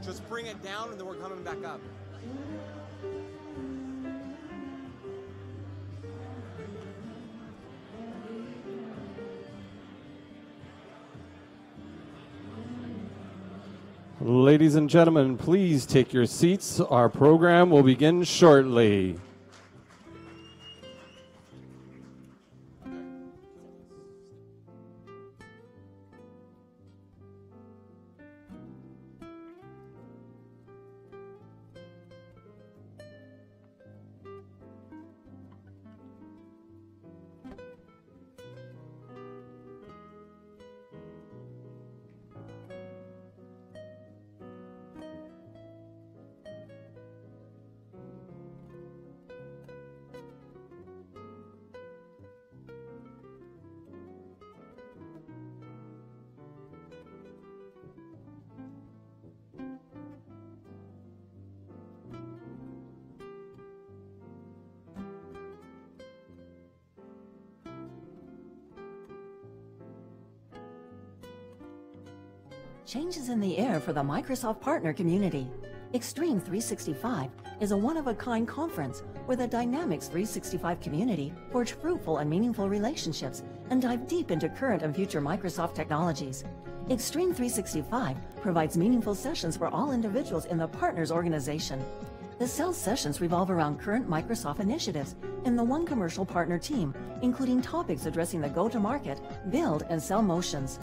Just bring it down and then we're coming back up. Ladies and gentlemen, please take your seats. Our program will begin shortly. Changes in the air for the Microsoft partner community. eXtreme365 is a one-of-a-kind conference where the Dynamics 365 community forge fruitful and meaningful relationships and dive deep into current and future Microsoft technologies. eXtreme365 provides meaningful sessions for all individuals in the partners organization. The sales sessions revolve around current Microsoft initiatives in the One Commercial Partner team, including topics addressing the go-to-market, build, and sell motions.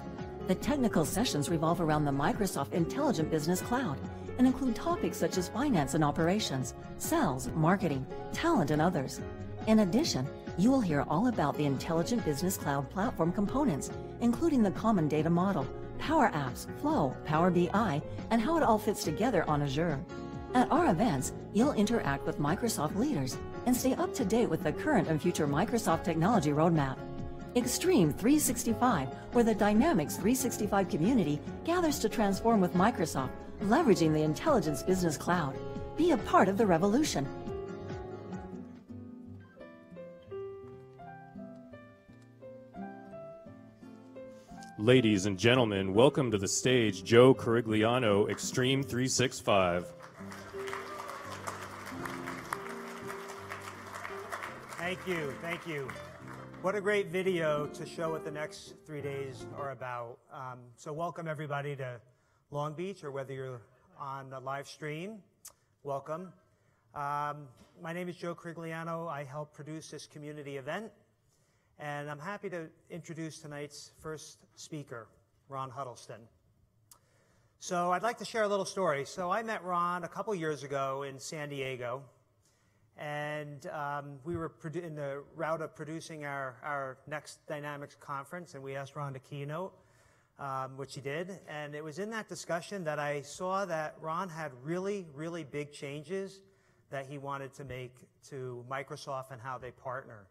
The technical sessions revolve around the Microsoft Intelligent Business Cloud and include topics such as finance and operations, sales, marketing, talent, and others. In addition, you will hear all about the Intelligent Business Cloud platform components, including the common data model, Power Apps, Flow, Power BI, and how it all fits together on Azure. At our events, you'll interact with Microsoft leaders and stay up to date with the current and future Microsoft technology roadmap. eXtreme365, where the Dynamics 365 community gathers to transform with Microsoft, leveraging the Intelligence Business Cloud. Be a part of the revolution. Ladies and gentlemen, welcome to the stage, Joe Corigliano, eXtreme365. Thank you, thank you. What a great video to show what the next 3 days are about. So welcome everybody to Long Beach, or whether you're on the live stream, welcome. My name is Joe Corigliano. I help produce this community event, and I'm happy to introduce tonight's first speaker, Ron Huddleston. So I'd like to share a little story. So I met Ron a couple years ago in San Diego, and we were in the route of producing our next Dynamics conference, and we asked Ron to keynote, which he did. And it was in that discussion that I saw that Ron had really, really big changes that he wanted to make to Microsoft and how they partner.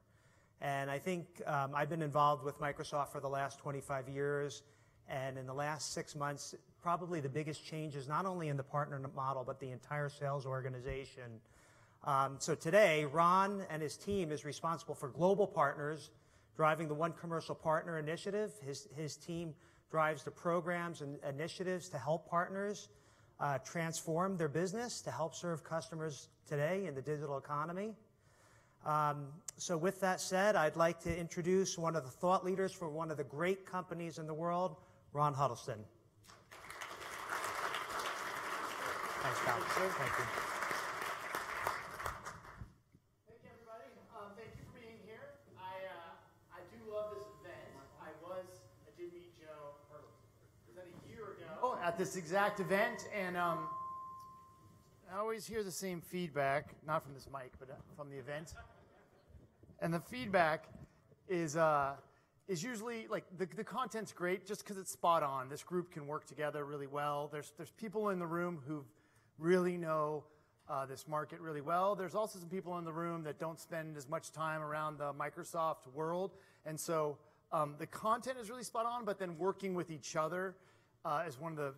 And I think I've been involved with Microsoft for the last 25 years, and in the last 6 months, probably the biggest changes, not only in the partner model, but the entire sales organization. So today, Ron and his team is responsible for global partners, driving the One Commercial Partner initiative. His team drives the programs and initiatives to help partners transform their business, to help serve customers today in the digital economy. So with that said, I'd like to introduce one of the thought leaders for one of the great companies in the world, Ron Huddleston. Thanks, Cal. Thank you. At this exact event, and I always hear the same feedback, not from this mic, but from the event. And the feedback is usually like the content's great just because it's spot on. This group can work together really well. There's people in the room who really know this market really well. There's also some people in the room that don't spend as much time around the Microsoft world, and so the content is really spot on. But then working with each other is one of the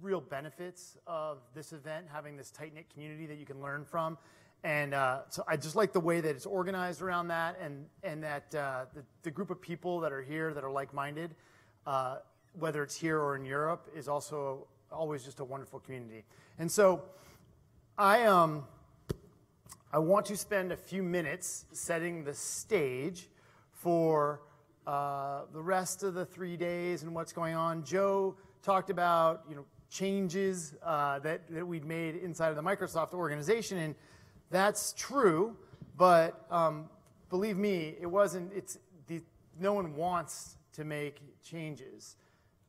real benefits of this event, having this tight-knit community that you can learn from. And so I just like the way that it's organized around that, and that the group of people that are here that are like-minded, whether it's here or in Europe, is also always just a wonderful community. And so I want to spend a few minutes setting the stage for the rest of the 3 days and what's going on. Joe talked about changes that we'd made inside of the Microsoft organization, and that's true. But believe me, it wasn't. No one wants to make changes.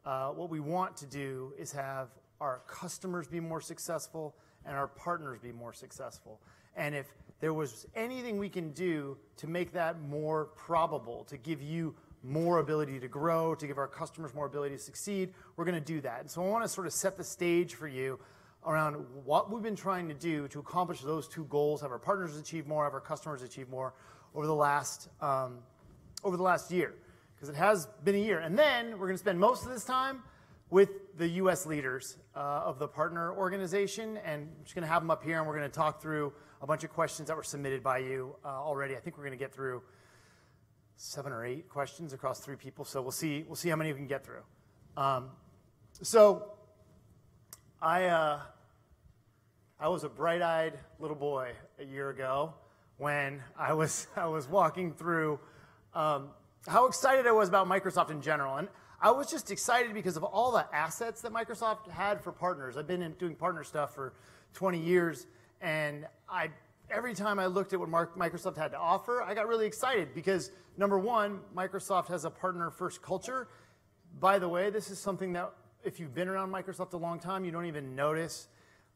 What we want to do is have our customers be more successful and our partners be more successful. And if there was anything we can do to make that more probable, to give you more ability to grow, to give our customers more ability to succeed, we're going to do that. And so I want to sort of set the stage for you around what we've been trying to do to accomplish those two goals, have our partners achieve more, have our customers achieve more over the last year, because it has been a year. And then we're going to spend most of this time with the U.S. leaders of the partner organization, and I'm just going to have them up here, and we're going to talk through a bunch of questions that were submitted by you already. I think we're going to get through 7 or 8 questions across 3 people, so we'll see how many we can get through. So I was a bright-eyed little boy a year ago when I was walking through how excited I was about Microsoft in general. And I was just excited because of all the assets that Microsoft had for partners. I've been doing partner stuff for 20 years, and every time I looked at what Microsoft had to offer, I got really excited because, number one, Microsoft has a partner-first culture. By the way, this is something that if you've been around Microsoft a long time, you don't even notice.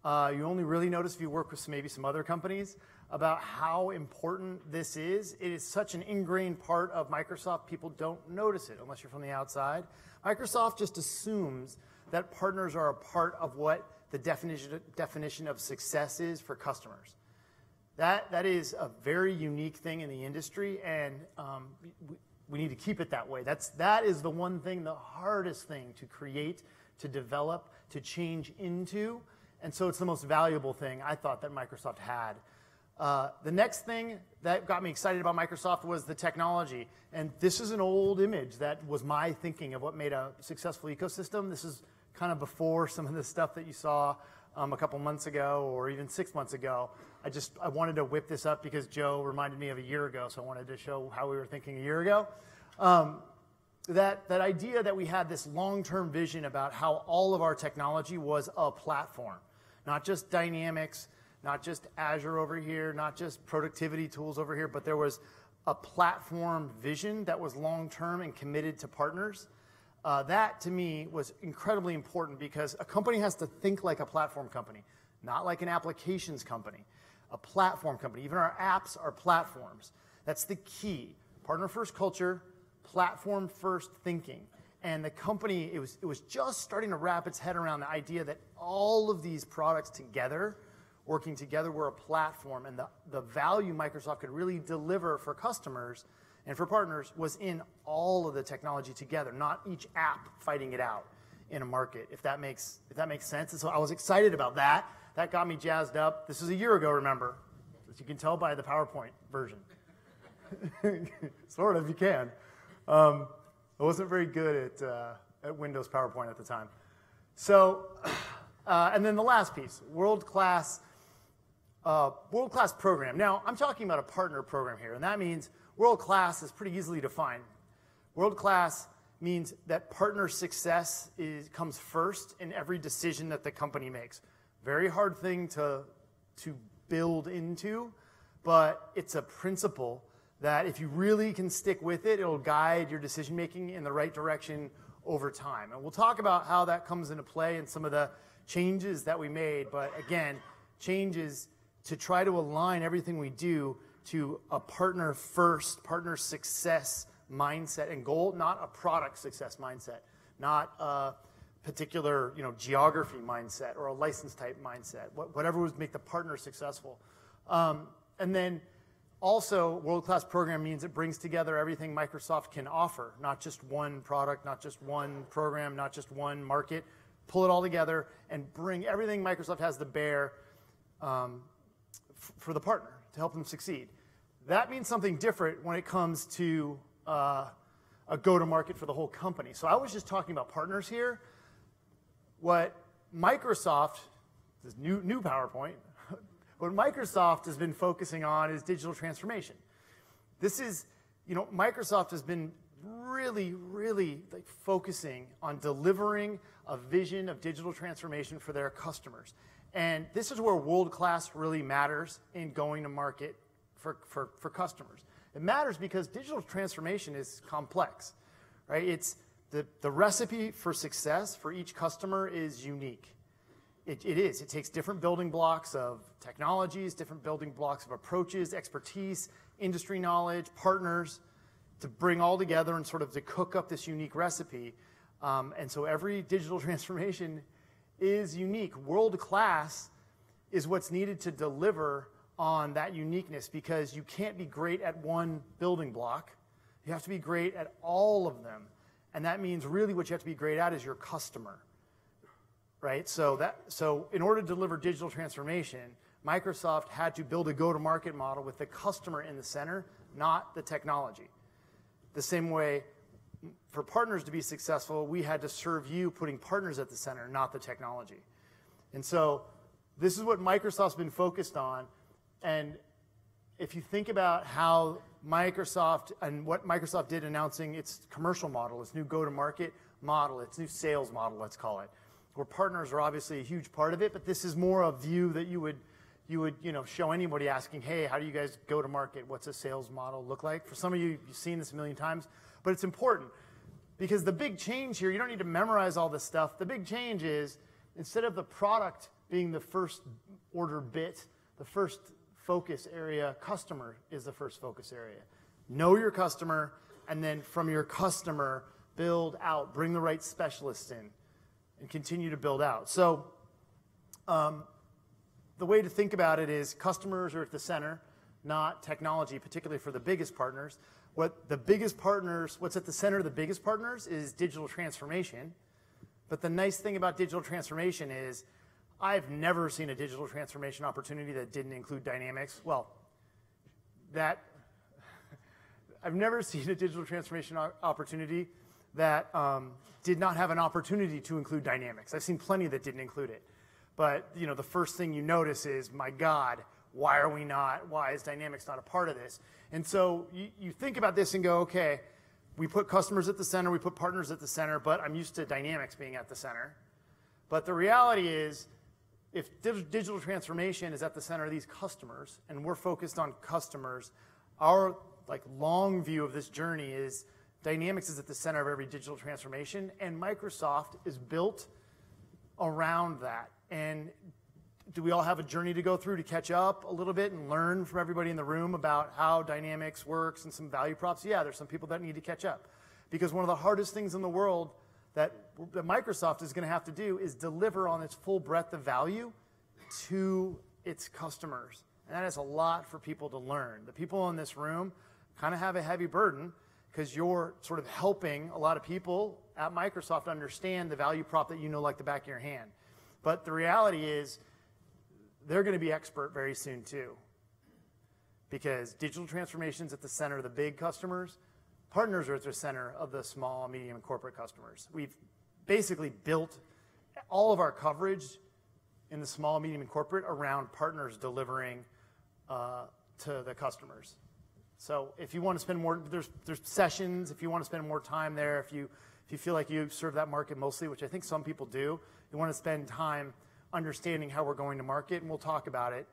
You only really notice if you work with maybe some other companies about how important this is. It is such an ingrained part of Microsoft, people don't notice it unless you're from the outside. Microsoft just assumes that partners are a part of what the definition of success is for customers. That is a very unique thing in the industry, and we need to keep it that way. That is the one thing, the hardest thing to create, to develop, to change into, and so it's the most valuable thing I thought that Microsoft had. The next thing that got me excited about Microsoft was the technology. And this is an old image that was my thinking of what made a successful ecosystem. This is kind of before some of the stuff that you saw a couple months ago or even 6 months ago. I wanted to whip this up because Joe reminded me of a year ago, so I wanted to show how we were thinking a year ago. That idea that we had this long-term vision about how all of our technology was a platform, not just Dynamics, not just Azure over here, not just productivity tools over here, but there was a platform vision that was long-term and committed to partners. That, to me, was incredibly important because a company has to think like a platform company, not like an applications company, a platform company. Even our apps are platforms. That's the key. Partner-first culture, platform-first thinking. And the company, it was just starting to wrap its head around the idea that all of these products together, working together, were a platform, and the value Microsoft could really deliver for customers and for partners was in all of the technology together, not each app fighting it out in a market, if that makes sense. And so I was excited about that. That got me jazzed up. This is a year ago, remember, as you can tell by the PowerPoint version. Sort of, you can. I wasn't very good at Windows PowerPoint at the time. So, and then the last piece, world-class program. Now, I'm talking about a partner program here, and that means world-class is pretty easily defined. World-class means that partner success comes first in every decision that the company makes. Very hard thing to build into, but it's a principle that if you really can stick with it, it'll guide your decision-making in the right direction over time. And we'll talk about how that comes into play and some of the changes that we made, but again, changes to try to align everything we do to a partner-first, partner success mindset and goal, not a product success mindset, not a particular geography mindset or a license type mindset, whatever would make the partner successful. And then also, world-class program means it brings together everything Microsoft can offer, not just one product, not just one program, not just one market. Pull it all together and bring everything Microsoft has to bear for the partner to help them succeed. That means something different when it comes to a go-to-market for the whole company. So I was just talking about partners here. What Microsoft, this new PowerPoint, what Microsoft has been focusing on is digital transformation. This is, Microsoft has been really, really like focusing on delivering a vision of digital transformation for their customers. And this is where world-class really matters in going to market for customers. It matters because digital transformation is complex, right? It's the recipe for success for each customer is unique. It is. It takes different building blocks of technologies, different building blocks of approaches, expertise, industry knowledge, partners, to bring all together and sort of to cook up this unique recipe. And so every digital transformation is unique. World-class is what's needed to deliver on that uniqueness, because you can't be great at one building block. You have to be great at all of them. And that means really what you have to be great at is your customer, right? So in order to deliver digital transformation, Microsoft had to build a go-to-market model with the customer in the center, not the technology. The same way, for partners to be successful, we had to serve you putting partners at the center, not the technology. And so this is what Microsoft's been focused on. And if you think about how Microsoft and what Microsoft did announcing its commercial model, its new go-to-market model, its new sales model, let's call it, where partners are obviously a huge part of it, but this is more a view that you would show anybody asking, hey, how do you guys go to market? What's a sales model look like? For some of you, you've seen this a million times, but it's important because the big change here, you don't need to memorize all this stuff. The big change is instead of the product being the first order bit, the first focus area, customer is the first focus area. Know your customer, and then from your customer, build out, bring the right specialists in, and continue to build out. So the way to think about it is customers are at the center, not technology, particularly for the biggest partners. What's at the center of the biggest partners is digital transformation. But the nice thing about digital transformation is I've never seen a digital transformation opportunity that didn't include Dynamics. Well, I've never seen a digital transformation opportunity that did not have an opportunity to include Dynamics. I've seen plenty that didn't include it. But the first thing you notice is, my God, why is Dynamics not a part of this? And so you think about this and go, okay, we put customers at the center, we put partners at the center, but I'm used to Dynamics being at the center. But the reality is, if digital transformation is at the center of these customers, and we're focused on customers, our long view of this journey is Dynamics is at the center of every digital transformation, and Microsoft is built around that. And do we all have a journey to go through to catch up a little bit and learn from everybody in the room about how Dynamics works and some value props? Yeah, there's some people that need to catch up. Because one of the hardest things in the world that Microsoft is going to have to do is deliver on its full breadth of value to its customers. And that is a lot for people to learn. The people in this room kind of have a heavy burden because you're sort of helping a lot of people at Microsoft understand the value prop that you know like the back of your hand. But the reality is they're going to be expert very soon too, because digital transformation is at the center of the big customers. Partners are at the center of the small, medium, and corporate customers. We've basically built all of our coverage in the small, medium, and corporate around partners delivering to the customers. So if you want to spend more, there's sessions. If you want to spend more time there, if you feel like you serve that market mostly, which I think some people do, you want to spend time understanding how we're going to market, and we'll talk about it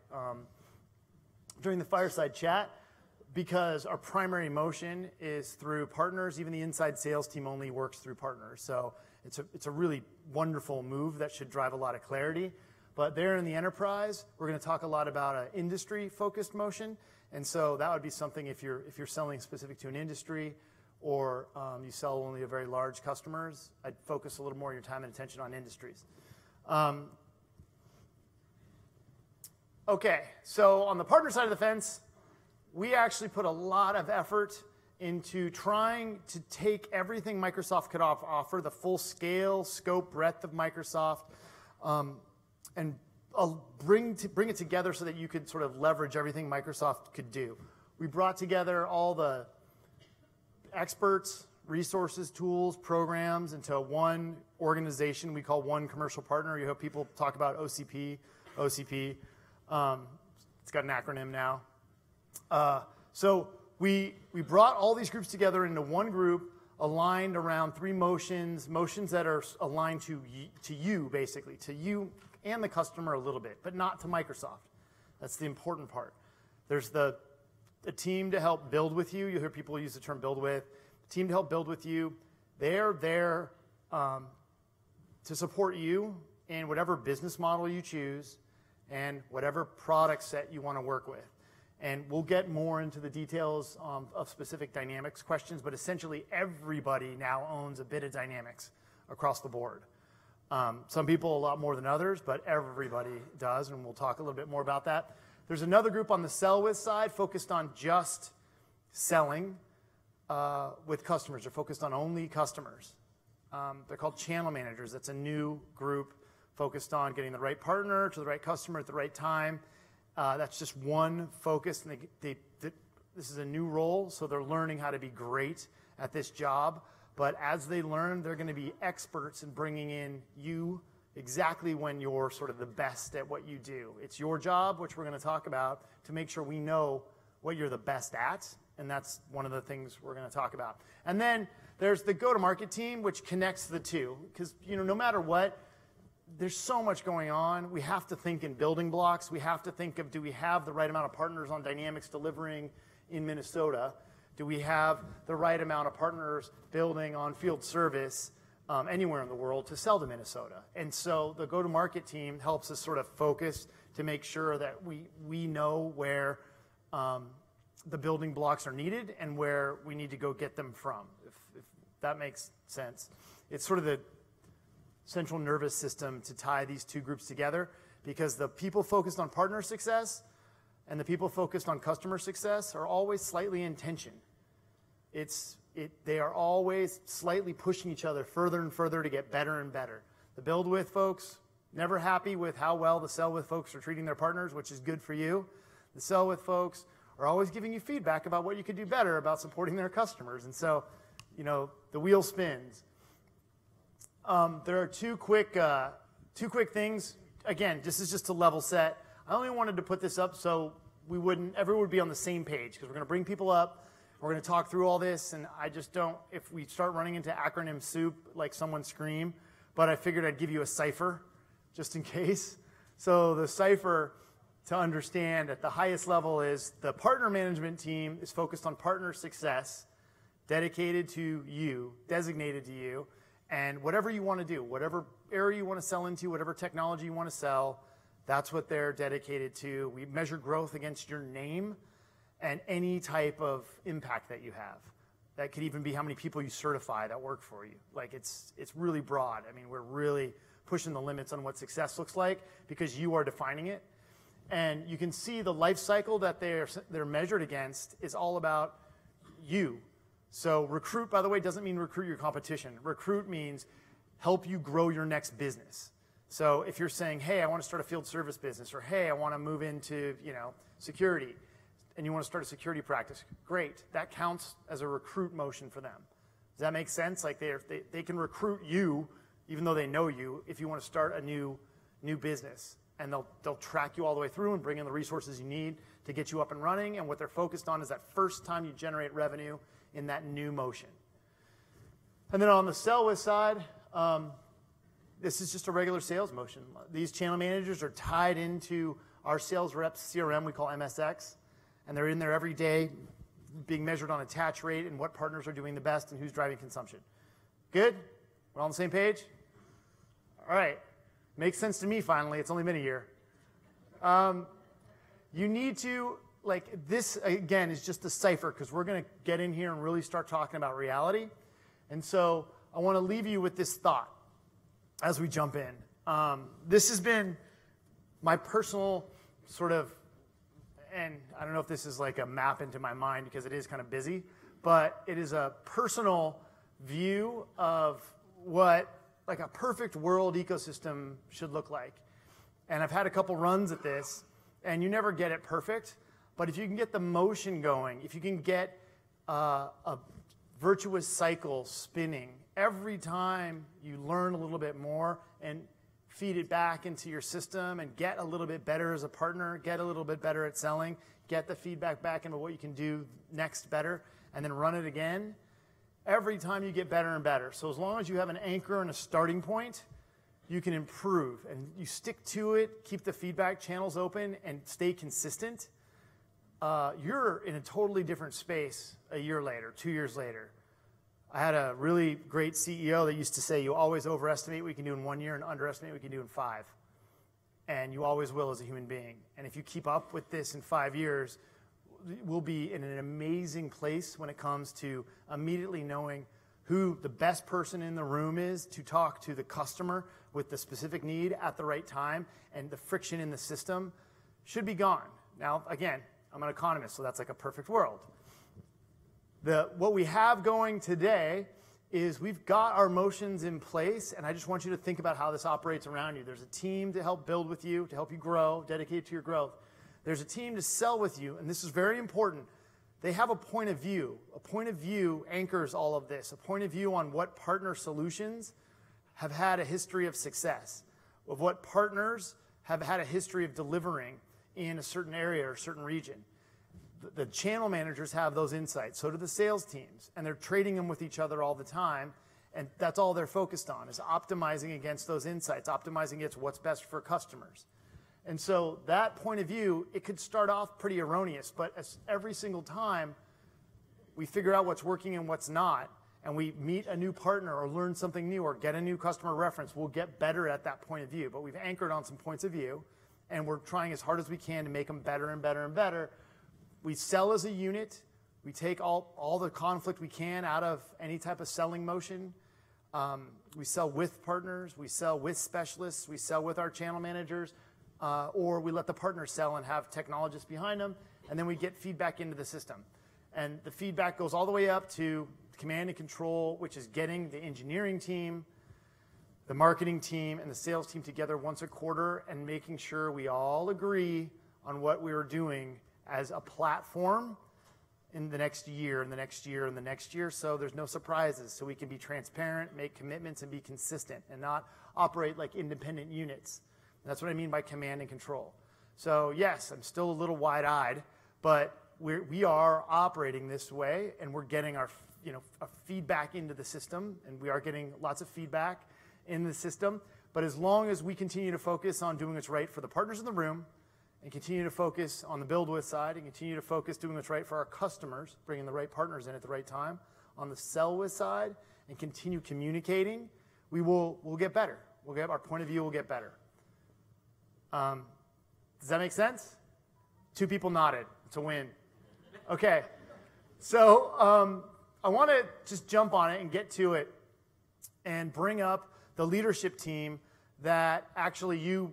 during the fireside chat, because our primary motion is through partners. Even the inside sales team only works through partners. So it's a really wonderful move that should drive a lot of clarity. But there in the enterprise, we're going to talk a lot about an industry-focused motion. And so that would be something if you're selling specific to an industry, or you sell only to very large customers, I'd focus a little more of your time and attention on industries. Okay, so on the partner side of the fence, we actually put a lot of effort into trying to take everything Microsoft could offer, the full scale, scope, breadth of Microsoft, and bring it together so that you could sort of leverage everything Microsoft could do. We brought together all the experts, resources, tools, programs into one organization we call One Commercial Partner. You hear people talk about OCP. It's got an acronym now. So we brought all these groups together into one group, aligned around 3 motions that are aligned to you, basically, to you and the customer a little bit, but not to Microsoft. That's the important part. There's the team to help build with you. You hear people use the term build with. The team to help build with you. They're there to support you in whatever business model you choose and whatever product set you want to work with. And we'll get more into the details of specific Dynamics questions, but essentially everybody now owns a bit of Dynamics across the board. Some people a lot more than others, but everybody does, and we'll talk a little bit more about that. There's another group on the sell with side focused on just selling with customers. They're focused on only customers. They're called channel managers. That's a new group focused on getting the right partner to the right customer at the right time. That's just one focus, and this is a new role, so they're learning how to be great at this job. But as they learn, they're going to be experts in bringing in you exactly when you're sort of the best at what you do. It's your job, which we're going to talk about, to make sure we know what you're the best at, and that's one of the things we're going to talk about. And then there's the go-to-market team, which connects the two, because no matter what, there's so much going on. We have to think in building blocks. We have to think of, do we have the right amount of partners on Dynamics delivering in Minnesota? Do we have the right amount of partners building on field service anywhere in the world to sell to Minnesota? And so the go-to-market team helps us sort of focus to make sure that we know where the building blocks are needed and where we need to go get them from, if that makes sense. It's sort of the central nervous system to tie these two groups together, because the people focused on partner success and the people focused on customer success are always slightly in tension. They are always slightly pushing each other further and further to get better and better. The build with folks, never happy with how well the sell with folks are treating their partners, which is good for you. The sell with folks are always giving you feedback about what you could do better about supporting their customers. And so, the wheel spins. There are two quick things. Again, this is just to level set. I only wanted to put this up so everyone would be on the same page, because we're going to bring people up. We're going to talk through all this, and I just don't, if we start running into acronym soup, like someone scream, but I figured I'd give you a cipher just in case. So the cipher to understand at the highest level is the partner management team is focused on partner success, dedicated to you, designated to you. And whatever you want to do, whatever area you want to sell into, whatever technology you want to sell, that's what they're dedicated to. We measure growth against your name and any type of impact that you have. That could even be how many people you certify that work for you. Like it's really broad. I mean, we're really pushing the limits on what success looks like because you are defining it. And you can see the life cycle that they're measured against is all about you. So recruit, by the way, doesn't mean recruit your competition. Recruit means help you grow your next business. So if you're saying, hey, I want to start a field service business, or hey, I want to move into security, and you want to start a security practice, great. That counts as a recruit motion for them. Does that make sense? Like they can recruit you, even though they know you, if you want to start a new business. And they'll track you all the way through and bring in the resources you need to get you up and running. And what they're focused on is that first time you generate revenue in that new motion. And then on the sell with side, this is just a regular sales motion. These channel managers are tied into our sales reps CRM we call MSX, and they're in there every day being measured on attach rate and what partners are doing the best and who's driving consumption. Good? We're all on the same page? All right. Makes sense to me finally. It's only been a year. You need to, this again is just a cipher, because we're going to get in here and really start talking about reality. And so I want to leave you with this thought as we jump in. This has been my personal sort of, and I don't know if this is like a map into my mind because it is kind of busy, but it is a personal view of what like a perfect world ecosystem should look like. And I've had a couple runs at this, and you never get it perfect, but if you can get the motion going, if you can get a virtuous cycle spinning. Every time you learn a little bit more and feed it back into your system and get a little bit better as a partner, get a little bit better at selling, get the feedback back into what you can do next better, and then run it again. Every time you get better and better. So as long as you have an anchor and a starting point, you can improve. And you stick to it, keep the feedback channels open, and stay consistent. You're in a totally different space a year later, 2 years later. I had a really great CEO that used to say, you always overestimate what you can do in 1 year and underestimate what you can do in 5. And you always will as a human being. And if you keep up with this in 5 years, we'll be in an amazing place when it comes to immediately knowing who the best person in the room is to talk to the customer with the specific need at the right time, and the friction in the system should be gone. Now, again, I'm an economist, so that's like a perfect world. What we have going today is we've got our motions in place, and I just want you to think about how this operates around you. There's a team to help build with you, to help you grow, dedicated to your growth. There's a team to sell with you, and this is very important. They have a point of view. A point of view anchors all of this. A point of view on what partner solutions have had a history of success, of what partners have had a history of delivering in a certain area or a certain region. The channel managers have those insights. So do the sales teams. And they're trading them with each other all the time. And that's all they're focused on, is optimizing against those insights, optimizing against what's best for customers. And so that point of view, it could start off pretty erroneous. But every single time we figure out what's working and what's not, and we meet a new partner or learn something new or get a new customer reference, we'll get better at that point of view. But we've anchored on some points of view, and we're trying as hard as we can to make them better and better and better. We sell as a unit. We take all the conflict we can out of any type of selling motion. We sell with partners. We sell with specialists. We sell with our channel managers. Or we let the partners sell and have technologists behind them. And then we get feedback into the system. And the feedback goes all the way up to command and control, which is getting the engineering team, the marketing team, and the sales team together once a quarter and making sure we all agree on what we are doing as a platform in the next year, and the next year, and the next year, so there's no surprises, so we can be transparent, make commitments, and be consistent, and not operate like independent units. And that's what I mean by command and control. So yes, I'm still a little wide-eyed, but we are operating this way, and we're getting our feedback into the system, and we are getting lots of feedback in the system. But as long as we continue to focus on doing what's right for the partners in the room, and continue to focus on the build with side, and continue to focus doing what's right for our customers, bringing the right partners in at the right time, on the sell with side, and continue communicating, we'll get better. Our point of view will get better. Does that make sense? 2 people nodded. It's a win. Okay. So I want to just jump on it and get to it and bring up the leadership team that actually you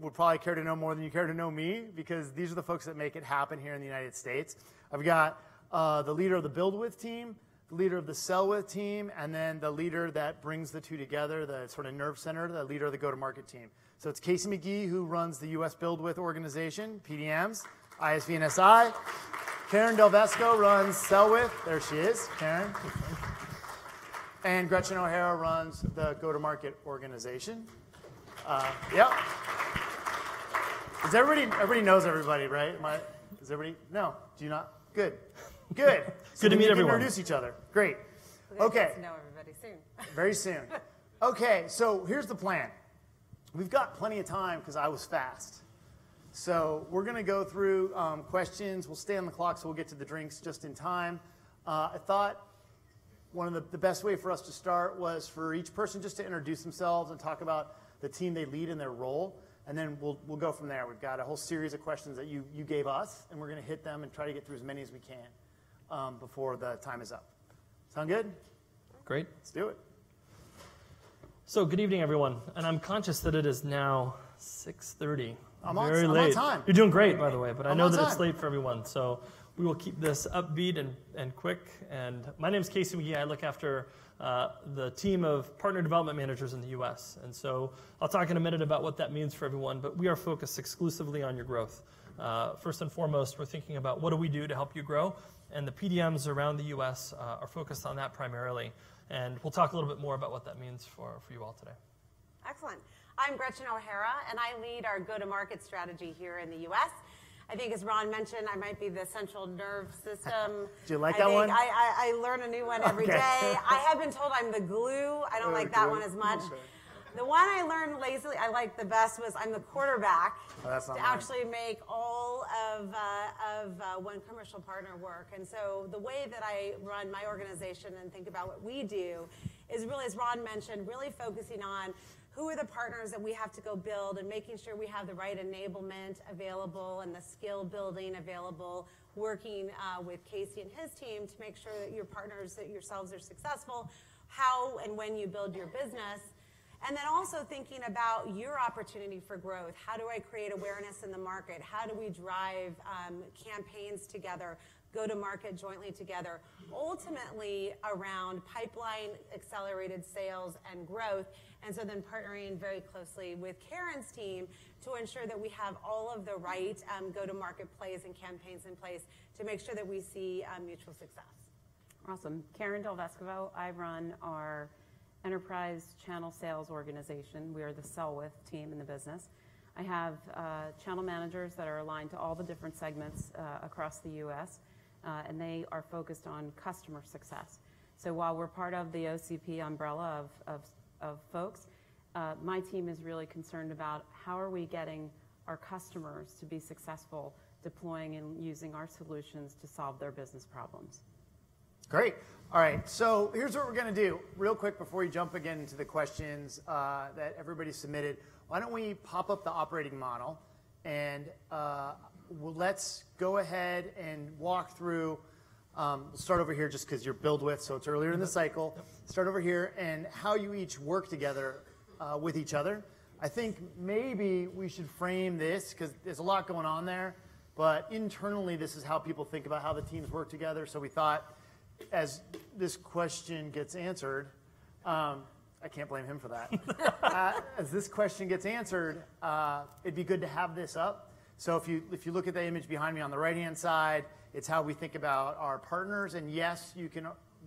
would probably care to know more than you care to know me, because these are the folks that make it happen here in the United States. I've got the leader of the Build With team, the leader of the Sell With team, and then the leader that brings the two together, the sort of nerve center, the leader of the Go-to-Market team. So it's Casey McGee, who runs the U.S. Build With organization, PDMs, ISV and SI. Karen Del Vesco runs Sell With. There she is, Karen. And Gretchen O'Hara runs the Go-to-Market organization. Yep. Everybody knows everybody, right? Does everybody? No. Do you not? Good. Good. So Good to meet everyone. Introduce each other. Great. We'll Okay. get to know everybody soon. Very soon. Okay, so here's the plan. We've got plenty of time because I was fast. So we're going to go through questions. We'll stay on the clock, so we'll get to the drinks just in time. I thought one of the best way for us to start was for each person just to introduce themselves and talk about the team they lead in their role, and then we'll go from there. We've got a whole series of questions that you gave us, and we're going to hit them and try to get through as many as we can before the time is up. Sound good? Great. Let's do it. So good evening, everyone. And I'm conscious that it is now 6:30. I'm Very on late. time. You're doing great, by the way, but I I'm know on that it's time. late for everyone. So we will keep this upbeat and quick. And my name is Casey McGee. I look after the team of partner development managers in the U.S. And so I'll talk in a minute about what that means for everyone, but we are focused exclusively on your growth. First and foremost, we're thinking about what do we do to help you grow, and the PDMs around the US are focused on that primarily. And we'll talk a little bit more about what that means for you all today. Excellent. I'm Gretchen O'Hara, and I lead our go-to-market strategy here in the U.S. I think, as Ron mentioned, I might be the central nerve system. Do you like that one? I learn a new one every day. I have been told I'm the glue. I don't like that one as much. Okay. The one I learned lazily, I liked the best, was I'm the quarterback that's not to mine. actually make all of one commercial partner work. And so the way that I run my organization and think about what we do is really, as Ron mentioned, really focusing on who are the partners that we have to go build and making sure we have the right enablement available and the skill building available, working with Casey and his team to make sure that your partners, that yourselves are successful, how and when you build your business. And then also thinking about your opportunity for growth. How do I create awareness in the market? How do we drive campaigns together, go to market jointly together, ultimately around pipeline, accelerated sales, and growth. And so then partnering very closely with Karen's team to ensure that we have all of the right go-to-market plays and campaigns in place to make sure that we see mutual success. Awesome. Karen Del Vescovo. I run our enterprise channel sales organization. We are the sell with team in the business. I have channel managers that are aligned to all the different segments across the U.S., and they are focused on customer success. So while we're part of the OCP umbrella of folks, my team is really concerned about how are we getting our customers to be successful deploying and using our solutions to solve their business problems. Great. All right, so here's what we're going to do. Real quick before we jump again into the questions that everybody submitted, why don't we pop up the operating model and let's go ahead and walk through, we'll start over here just because you're build with, so it's earlier in the cycle. Start over here and how you each work together with each other. I think maybe we should frame this because there's a lot going on there, but internally this is how people think about how the teams work together. So we thought, as this question gets answered, I can't blame him for that. As this question gets answered, it'd be good to have this up. So if you look at the image behind me on the right-hand side, it's how we think about our partners. And yes,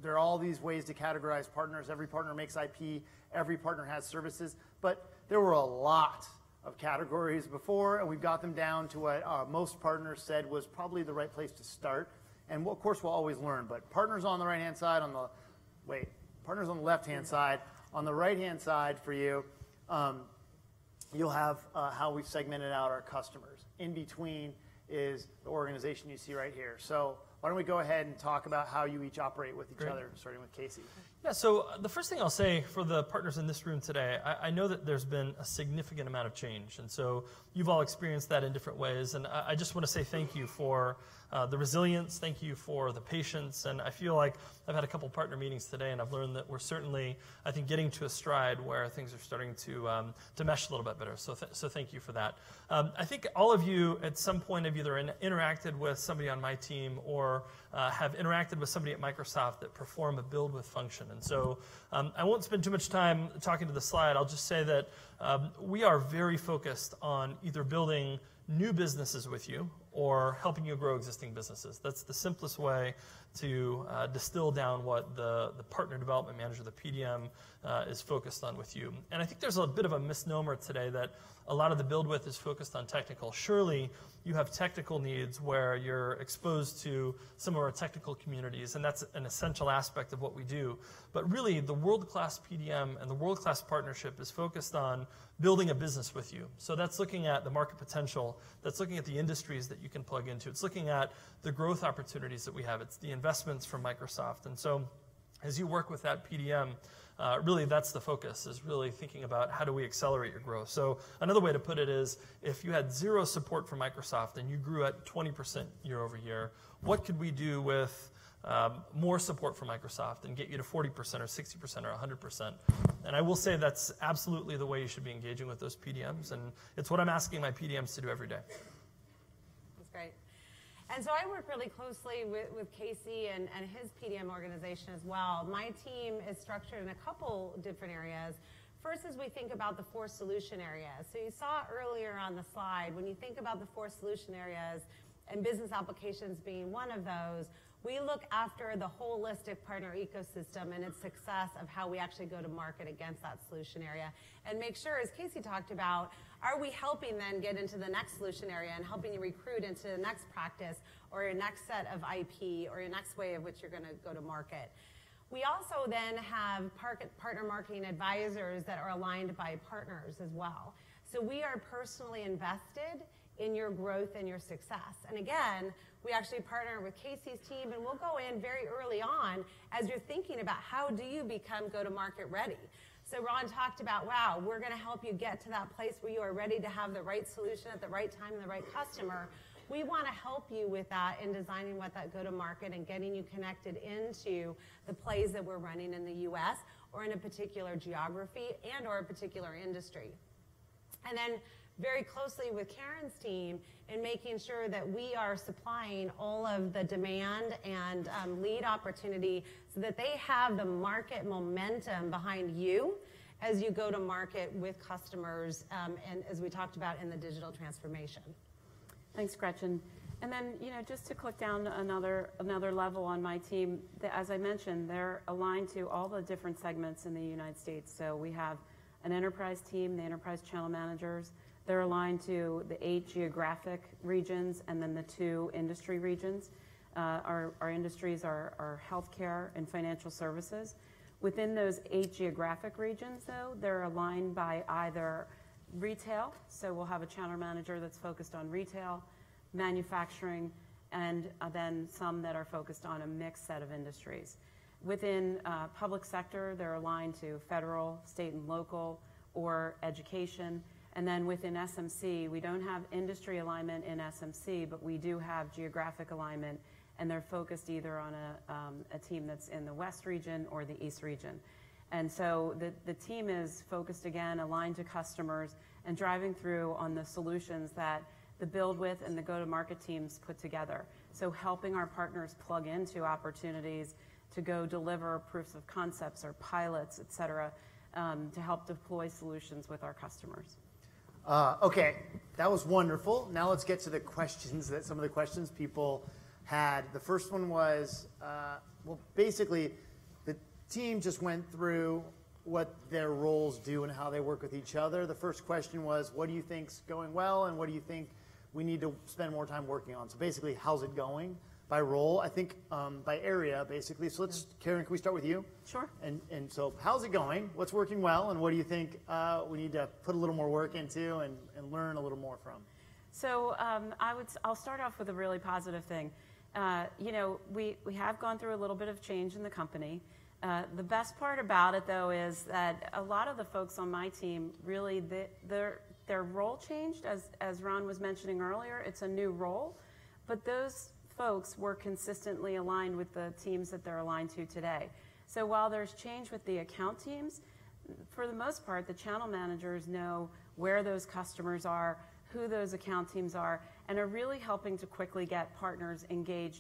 there are all these ways to categorize partners. Every partner makes IP. Every partner has services. But there were a lot of categories before, and we've got them down to what most partners said was probably the right place to start. And of course, we'll always learn, but partners on the right-hand side, partners on the left-hand side. On the right-hand side for you, you'll have how we've segmented out our customers. In between is the organization you see right here. So why don't we go ahead and talk about how you each operate with each other, starting with Casey. Yeah, so the first thing I'll say for the partners in this room today, I know that there's been a significant amount of change, and so you've all experienced that in different ways, and I just want to say thank you for the resilience, thank you for the patience, and I feel like I've had a couple partner meetings today, and I've learned that we're certainly, I think, getting to a stride where things are starting to mesh a little bit better, so thank you for that. I think all of you at some point have either interacted with somebody on my team or have interacted with somebody at Microsoft that perform a build with function. And so I won't spend too much time talking to the slide. I'll just say that we are very focused on either building new businesses with you or helping you grow existing businesses. That's the simplest way to distill down what the partner development manager, the PDM, is focused on with you. And I think there's a bit of a misnomer today that a lot of the build with is focused on technical. Surely you have technical needs where you're exposed to some of our technical communities, and that's an essential aspect of what we do. But really, the world-class PDM and the world-class partnership is focused on building a business with you. So that's looking at the market potential, that's looking at the industries that you can plug into, it's looking at the growth opportunities that we have, it's the investments from Microsoft. And so as you work with that PDM, really that's the focus, is really thinking about how do we accelerate your growth. So another way to put it is, if you had zero support from Microsoft and you grew at 20% year over year, what could we do with more support from Microsoft and get you to 40% or 60% or 100%? And I will say that's absolutely the way you should be engaging with those PDMs, and it's what I'm asking my PDMs to do every day. That's great. And so I work really closely with Casey and his PDM organization as well. My team is structured in a couple different areas. First is we think about the 4 solution areas. So you saw earlier on the slide, when you think about the 4 solution areas and business applications being one of those, We look after the holistic partner ecosystem and its success of how we actually go to market against that solution area and make sure, as Casey talked about, are we helping then get into the next solution area and helping you recruit into the next practice or your next set of IP or your next way of which you're going to go to market. We also then have partner marketing advisors that are aligned by partners as well. So we are personally invested in your growth and your success. And again, we actually partner with Casey's team, and we'll go in very early on as you're thinking about how do you become go-to-market ready. So Ron talked about, wow, we're going to help you get to that place where you are ready to have the right solution at the right time and the right customer. We want to help you with that in designing what that go-to-market and getting you connected into the plays that we're running in the U.S. or in a particular geography and or a particular industry. And then very closely with Karen's team in making sure that we are supplying all of the demand and lead opportunity so that they have the market momentum behind you as you go to market with customers and as we talked about in the digital transformation. Thanks, Gretchen. And then, just to click down another level on my team, as I mentioned, they're aligned to all the different segments in the United States. So we have an enterprise team, the enterprise channel managers. They're aligned to the 8 geographic regions and then the 2 industry regions. Our industries are healthcare and financial services. Within those 8 geographic regions, though, they're aligned by either retail, so we'll have a channel manager that's focused on retail, manufacturing, and then some that are focused on a mixed set of industries. Within public sector, they're aligned to federal, state, and local, or education. And then within SMC, we don't have industry alignment in SMC, but we do have geographic alignment, and they're focused either on a team that's in the West region or the East region. And so the team is focused, again, aligned to customers and driving through on the solutions that the build with and the go-to-market teams put together. So helping our partners plug into opportunities to go deliver proofs of concepts or pilots, et cetera, to help deploy solutions with our customers. Okay, that was wonderful. Now let's get to the questions, some of the questions people had. The first one was, well, basically, the team just went through what their roles do and how they work with each other. The first question was, what do you think's going well, and what do you think we need to spend more time working on? So basically, how's it going by role? I think by area, basically. So let's, Karen, can we start with you? Sure. And so how's it going? What's working well, and what do you think we need to put a little more work into and learn a little more from? So I'll start off with a really positive thing. We have gone through a little bit of change in the company. The best part about it, though, is that a lot of the folks on my team, really, their role changed. As Ron was mentioning earlier, it's a new role. But those folks were consistently aligned with the teams that they're aligned to today. So while there's change with the account teams, for the most part, the channel managers know where those customers are, who those account teams are, and are really helping to quickly get partners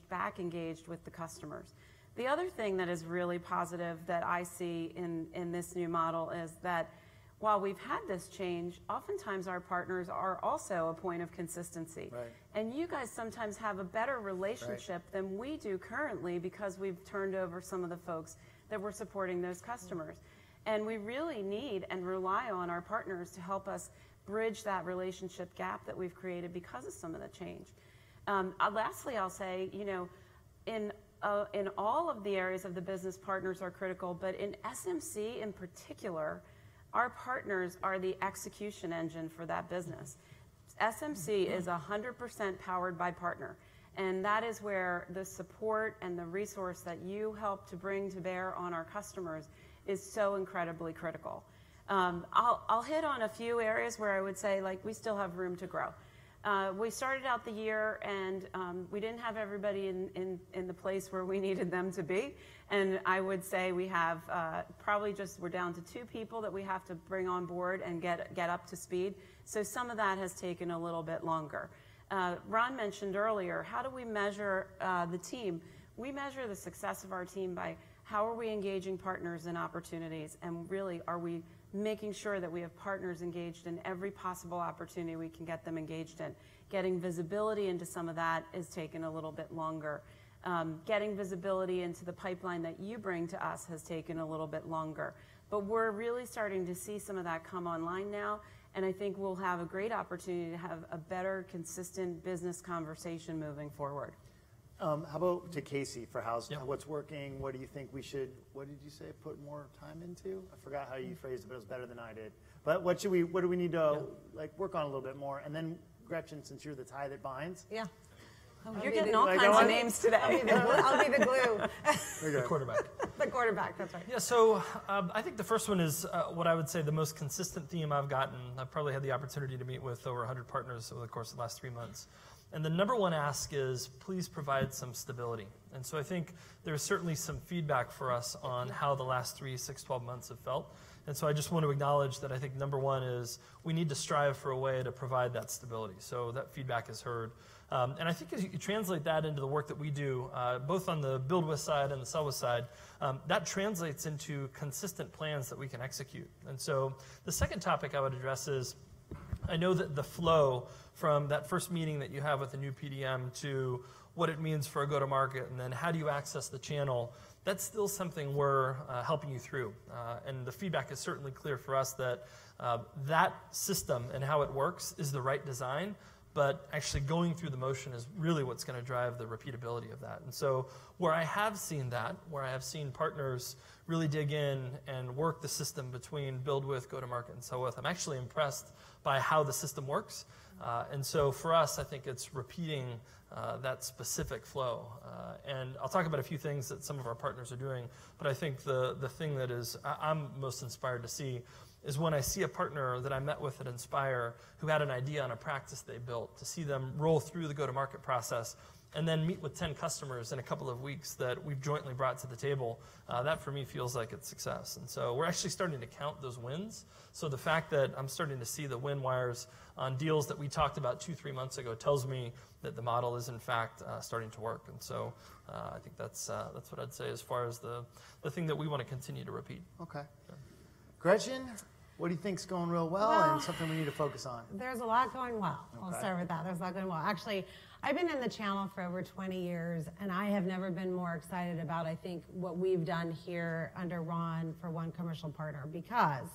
back engaged with the customers. The other thing that is really positive that I see in this new model is that while we've had this change, oftentimes our partners are also a point of consistency. Right. And you guys sometimes have a better relationship than we do currently because we've turned over some of the folks that were supporting those customers. And we really need and rely on our partners to help us bridge that relationship gap that we've created because of some of the change. Lastly, I'll say, in all of the areas of the business, partners are critical, but in SMC in particular, our partners are the execution engine for that business. SMC is 100% powered by partner, and that is where the support and the resource that you help to bring to bear on our customers is so incredibly critical. I'll hit on a few areas where I would say, we still have room to grow. We started out the year and we didn't have everybody in the place where we needed them to be. And I would say we have we're down to 2 people that we have to bring on board and get up to speed. So some of that has taken a little bit longer. Ron mentioned earlier, how do we measure the team? We measure the success of our team by how are we engaging partners in opportunities, and really are we making sure that we have partners engaged in every possible opportunity we can get them engaged in. Getting visibility into some of that is taking a little bit longer. Getting visibility into the pipeline that you bring to us has taken a little bit longer. But we're really starting to see some of that come online now, and I think we'll have a great opportunity to have a better, consistent business conversation moving forward. How about to Casey for what's working? What do you think we should, what did you say, put more time into? I forgot how you phrased it, but it was better than I did. But what do we need to work on a little bit more? And then Gretchen, since you're the tie that binds. Yeah. Oh, you're getting all kinds of names today. I'll be the glue. The quarterback. The quarterback, that's right. Yeah, so I think the first one is what I would say the most consistent theme I've gotten. I've probably had the opportunity to meet with over 100 partners over the course of the last 3 months. And the number one ask is, please provide some stability. And so I think there's certainly some feedback for us on how the last 3, 6, 12 months have felt. And so I just want to acknowledge that I think number one is we need to strive for a way to provide that stability. So that feedback is heard. And I think as you translate that into the work that we do, both on the build with side and the sell with side, that translates into consistent plans that we can execute. And so the second topic I would address is, I know that the flow from that first meeting that you have with a new PDM to what it means for a go-to-market, and then how do you access the channel, that's still something we're helping you through. And the feedback is certainly clear for us that that system and how it works is the right design, but actually going through the motion is really what's going to drive the repeatability of that. And so where I have seen that, where I have seen partners really dig in and work the system between build with, go-to-market, and sell with, I'm actually impressed by how the system works. And so for us, I think it's repeating that specific flow. And I'll talk about a few things that some of our partners are doing, but I think the thing that is I'm most inspired to see is when I see a partner that I met with at Inspire who had an idea on a practice they built, to see them roll through the go-to-market process and then meet with 10 customers in a couple of weeks that we've jointly brought to the table, that for me feels like it's success. And so we're actually starting to count those wins. So the fact that I'm starting to see the win wires on deals that we talked about 2-3 months ago tells me that the model is in fact starting to work. And so I think that's what I'd say as far as the thing that we want to continue to repeat. Okay. Yeah. Gretchen, what do you think's going real well and something we need to focus on? There's a lot going well. Okay. I'll start with that. There's a lot going well. Actually, I've been in the channel for over 20 years, and I have never been more excited about, I think, what we've done here under Ron for One Commercial Partner, because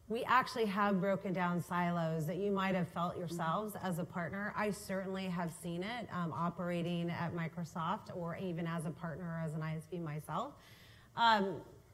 we actually have broken down silos that you might have felt yourselves as a partner. I certainly have seen it operating at Microsoft or even as a partner, as an ISV myself.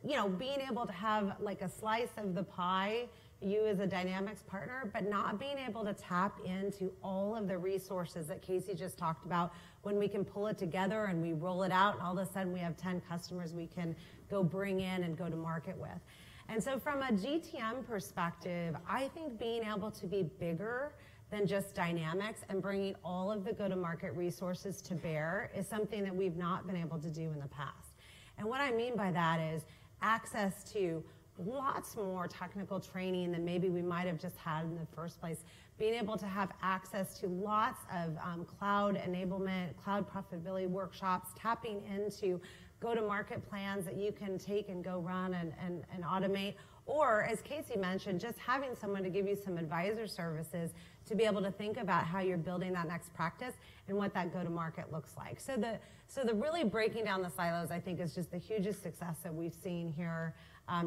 You know, being able to have like a slice of the pie, you as a Dynamics partner, but not being able to tap into all of the resources that Casey just talked about, when we can pull it together and we roll it out and all of a sudden we have 10 customers we can go bring in and go to market with. And so from a GTM perspective, I think being able to be bigger than just Dynamics and bringing all of the go-to-market resources to bear is something that we've not been able to do in the past. And what I mean by that is access to lots more technical training than maybe we might have just had in the first place. Being able to have access to lots of cloud enablement, cloud profitability workshops, tapping into go-to-market plans that you can take and go run and automate. Or, as Casey mentioned, just having someone to give you some advisor services to be able to think about how you're building that next practice and what that go-to-market looks like. So the really breaking down the silos, I think, is just the hugest success that we've seen here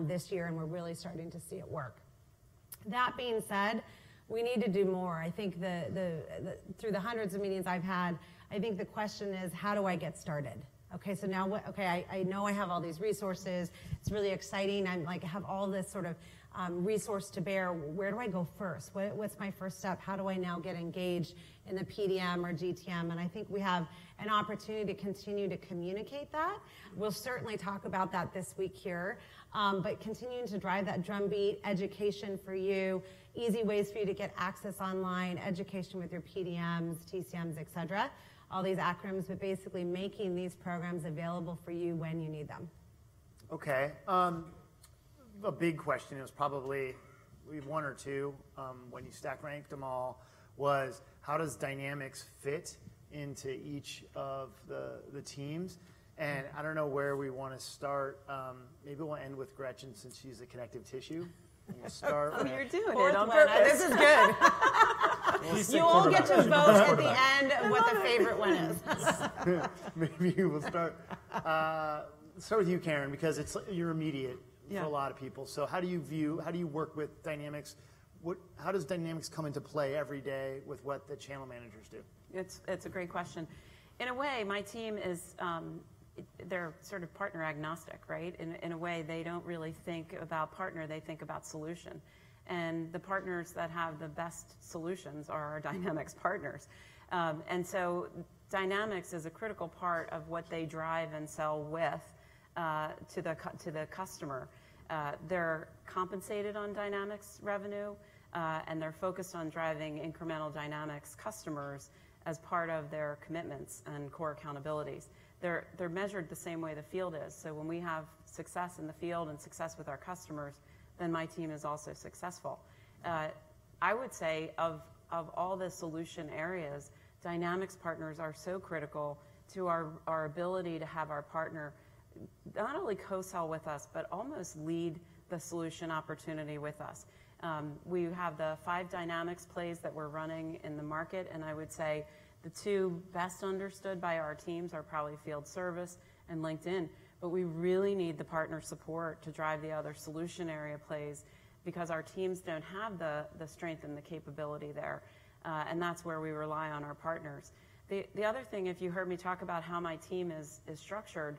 this year, and we're really starting to see it work. That being said, we need to do more. I think through the hundreds of meetings I've had, I think the question is, how do I get started? Okay, so now what? Okay, I know I have all these resources. It's really exciting. I'm like have all this sort of resource to bear. Where do I go first? What's my first step? How do I now get engaged in the PDM or GTM? And I think we have an opportunity to continue to communicate that. We'll certainly talk about that this week here, but continuing to drive that drumbeat, education for you, easy ways for you to get access online, education with your PDMs, TCMs, et cetera. All these acronyms, but basically making these programs available for you when you need them. Okay. A big question, it was probably one or two when you stack ranked them all, was how does Dynamics fit into each of the teams? And I don't know where we want to start. Maybe we'll end with Gretchen since she's a connective tissue. And we'll start you're doing it on purpose. This is good. He's You the all get quarterback. to vote at the Quarterback. end of what the favorite one is. Maybe we'll start with you, Karen, because you're immediate for a lot of people. So how do you work with Dynamics? How does Dynamics come into play every day with what the channel managers do? It's a great question. In a way, my team is, they're sort of partner agnostic, right? In a way, they don't really think about partner, they think about solution. And the partners that have the best solutions are our Dynamics partners. And so Dynamics is a critical part of what they drive and sell with to the customer. They're compensated on Dynamics revenue, and they're focused on driving incremental Dynamics customers as part of their commitments and core accountabilities. They're measured the same way the field is. So when we have success in the field and success with our customers, then my team is also successful. I would say of all the solution areas, Dynamics partners are so critical to our ability to have our partner not only co-sell with us, but almost lead the solution opportunity with us. We have the 5 Dynamics plays that we're running in the market, and I would say the 2 best understood by our teams are probably field service and LinkedIn, but we really need the partner support to drive the other solution area plays because our teams don't have the strength and the capability there, and that's where we rely on our partners. The other thing, if you heard me talk about how my team is structured,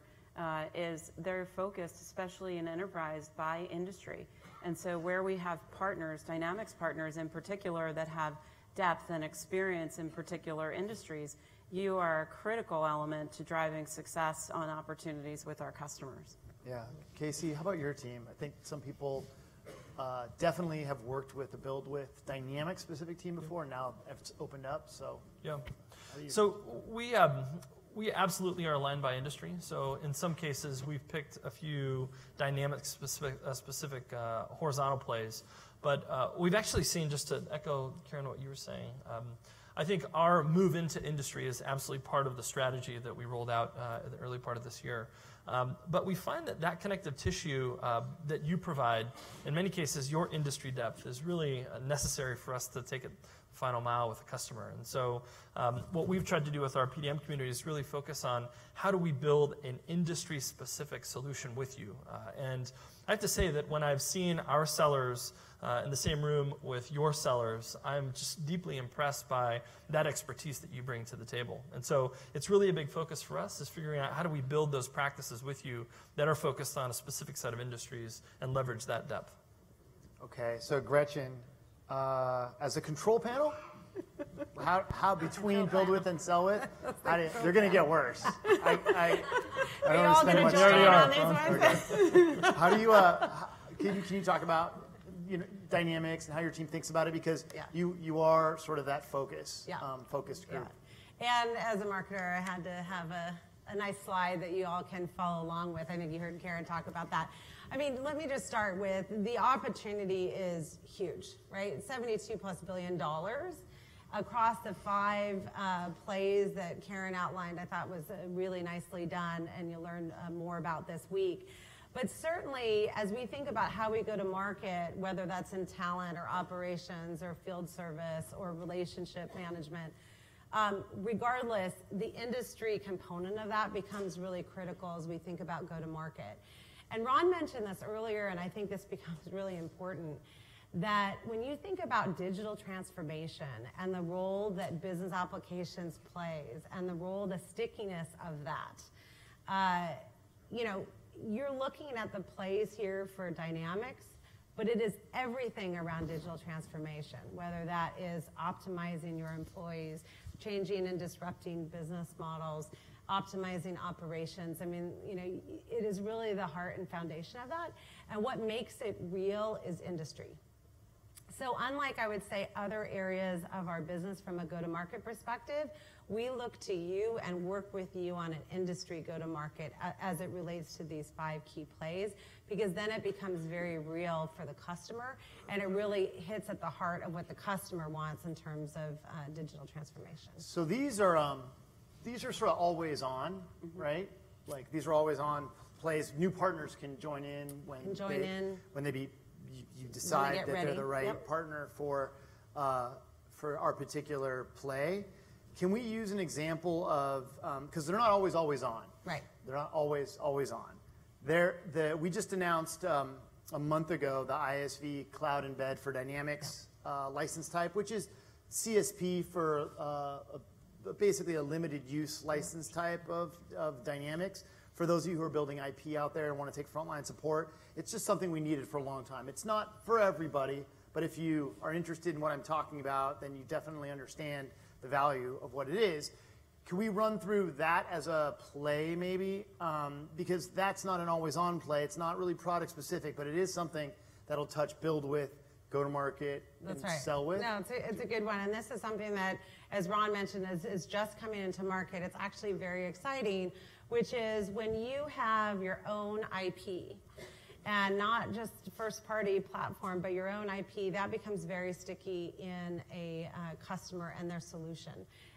is they're focused, especially in enterprise, by industry. And so where we have partners, Dynamics partners in particular, that have depth and experience in particular industries, you are a critical element to driving success on opportunities with our customers. Yeah. Casey, how about your team? I think some people definitely have worked with the Build With Dynamics specific team before, and now it's opened up. So yeah. So we absolutely are aligned by industry. So in some cases, we've picked a few Dynamics specific horizontal plays. But we've actually seen, just to echo, Karen, what you were saying, I think our move into industry is absolutely part of the strategy that we rolled out at the early part of this year. But we find that connective tissue that you provide, in many cases, your industry depth is really necessary for us to take it final mile with a customer. And so what we've tried to do with our PDM community is really focus on how do we build an industry-specific solution with you. And I have to say that when I've seen our sellers in the same room with your sellers, I'm just deeply impressed by that expertise that you bring to the table. And so it's really a big focus for us is figuring out how do we build those practices with you that are focused on a specific set of industries and leverage that depth. Okay, so Gretchen, as a control panel, how between Build With and Sell With, they're going to get worse. I don't want to spend much time. How do you, can you talk about Dynamics and how your team thinks about it? Because you are sort of that focused group. And as a marketer, I had to have a nice slide that you all can follow along with. I think you heard Karen talk about that. I mean, let me just start with the opportunity is huge, right? $72+ billion across the 5 plays that Karen outlined. I thought was really nicely done, and you'll learn more about this week. But certainly, as we think about how we go to market, whether that's in talent or operations or field service or relationship management, regardless, the industry component of that becomes really critical as we think about go to market. And Ron mentioned this earlier, and I think this becomes really important, that when you think about digital transformation and the role that business applications plays and the role, the stickiness of that, you're looking at the plays here for Dynamics, but it is everything around digital transformation, whether that is optimizing your employees, changing and disrupting business models, optimizing operations. I mean, it is really the heart and foundation of that. And what makes it real is industry. So unlike, I would say, other areas of our business from a go-to-market perspective, we look to you and work with you on an industry go-to-market as it relates to these 5 key plays, because then it becomes very real for the customer, and it really hits at the heart of what the customer wants in terms of digital transformation. So these are sort of always on, right? Like these are always on plays. New partners can join in when you decide that they're the right partner for for our particular play. Can we use an example of, because they're not always on. Right. They're not always on. We just announced a month ago the ISV Cloud Embed for Dynamics license type, which is CSP for basically a limited use license type of Dynamics. For those of you who are building IP out there and want to take frontline support, it's just something we needed for a long time. It's not for everybody, but if you are interested in what I'm talking about, then you definitely understand the value of what it is. Can we run through that as a play maybe? Because that's not an always-on play. It's not really product specific, but it is something that'll touch build with, go to market, and sell with. No, it's a good one. And this is something that, as Ron mentioned, is just coming into market. It's actually very exciting, which is when you have your own IP, and not just first-party platform, but your own IP, that becomes very sticky in a customer and their solution.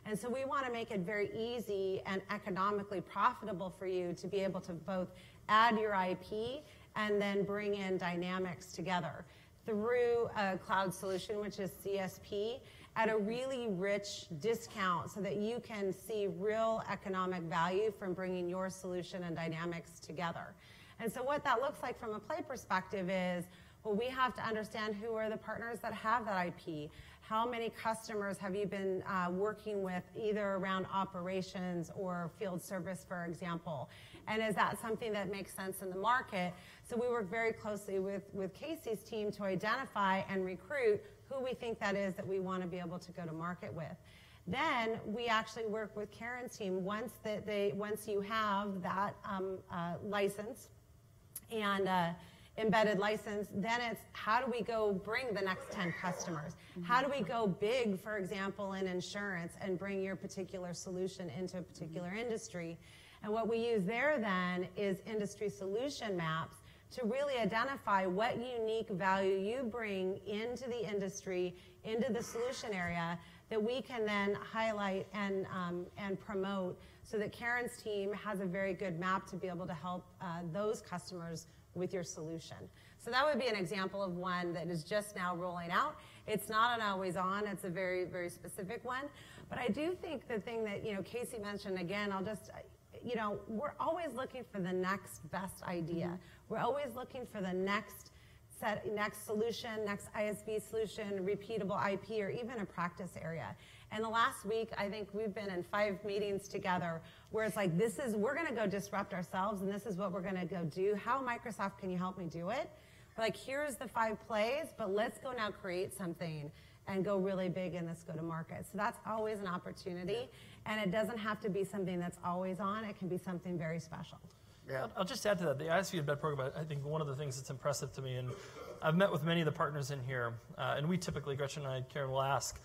And so we want to make it very easy and economically profitable for you to be able to both add your IP and then bring in Dynamics together through a cloud solution, which is CSP, at a really rich discount so that you can see real economic value from bringing your solution and Dynamics together. And so what that looks like from a play perspective is, well, we have to understand who are the partners that have that IP. How many customers have you been working with either around operations or field service, for example? And is that something that makes sense in the market? So we work very closely with Casey's team to identify and recruit who we think that is that we want to be able to go to market with. Then we actually work with Karen's team once you have that license and embedded license, then it's how do we go bring the next 10 customers? How do we go big, for example, in insurance and bring your particular solution into a particular industry? And what we use there then is industry solution maps to really identify what unique value you bring into the industry, into the solution area, that we can then highlight and promote so that Karen's team has a very good map to be able to help those customers with your solution. So that would be an example of one that is just now rolling out. It's not an always on, it's a very, very specific one. But I do think the thing that, Casey mentioned, again, I'll just, we're always looking for the next best idea. We're always looking for the next solution, next ISV solution, repeatable IP, or even a practice area. And the last week, I think we've been in 5 meetings together where it's like, we're going to go disrupt ourselves, and this is what we're going to go do. How, Microsoft, can you help me do it? Like, here's the 5 plays, but let's go now create something and go really big in this go-to-market. So that's always an opportunity, and it doesn't have to be something that's always on. It can be something very special. Yeah. I'll just add to that. The ISV Embed program, I think one of the things that's impressive to me, and I've met with many of the partners in here, and we typically, Gretchen and I, Karen, will ask,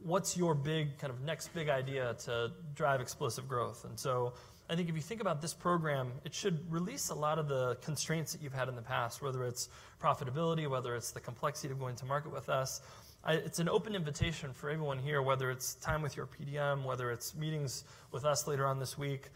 what's your big, kind of next big idea to drive explosive growth? And so I think if you think about this program, it should release a lot of the constraints that you've had in the past, whether it's profitability, whether it's the complexity of going to market with us. It's an open invitation for everyone here, whether it's time with your PDM, whether it's meetings with us later on this week.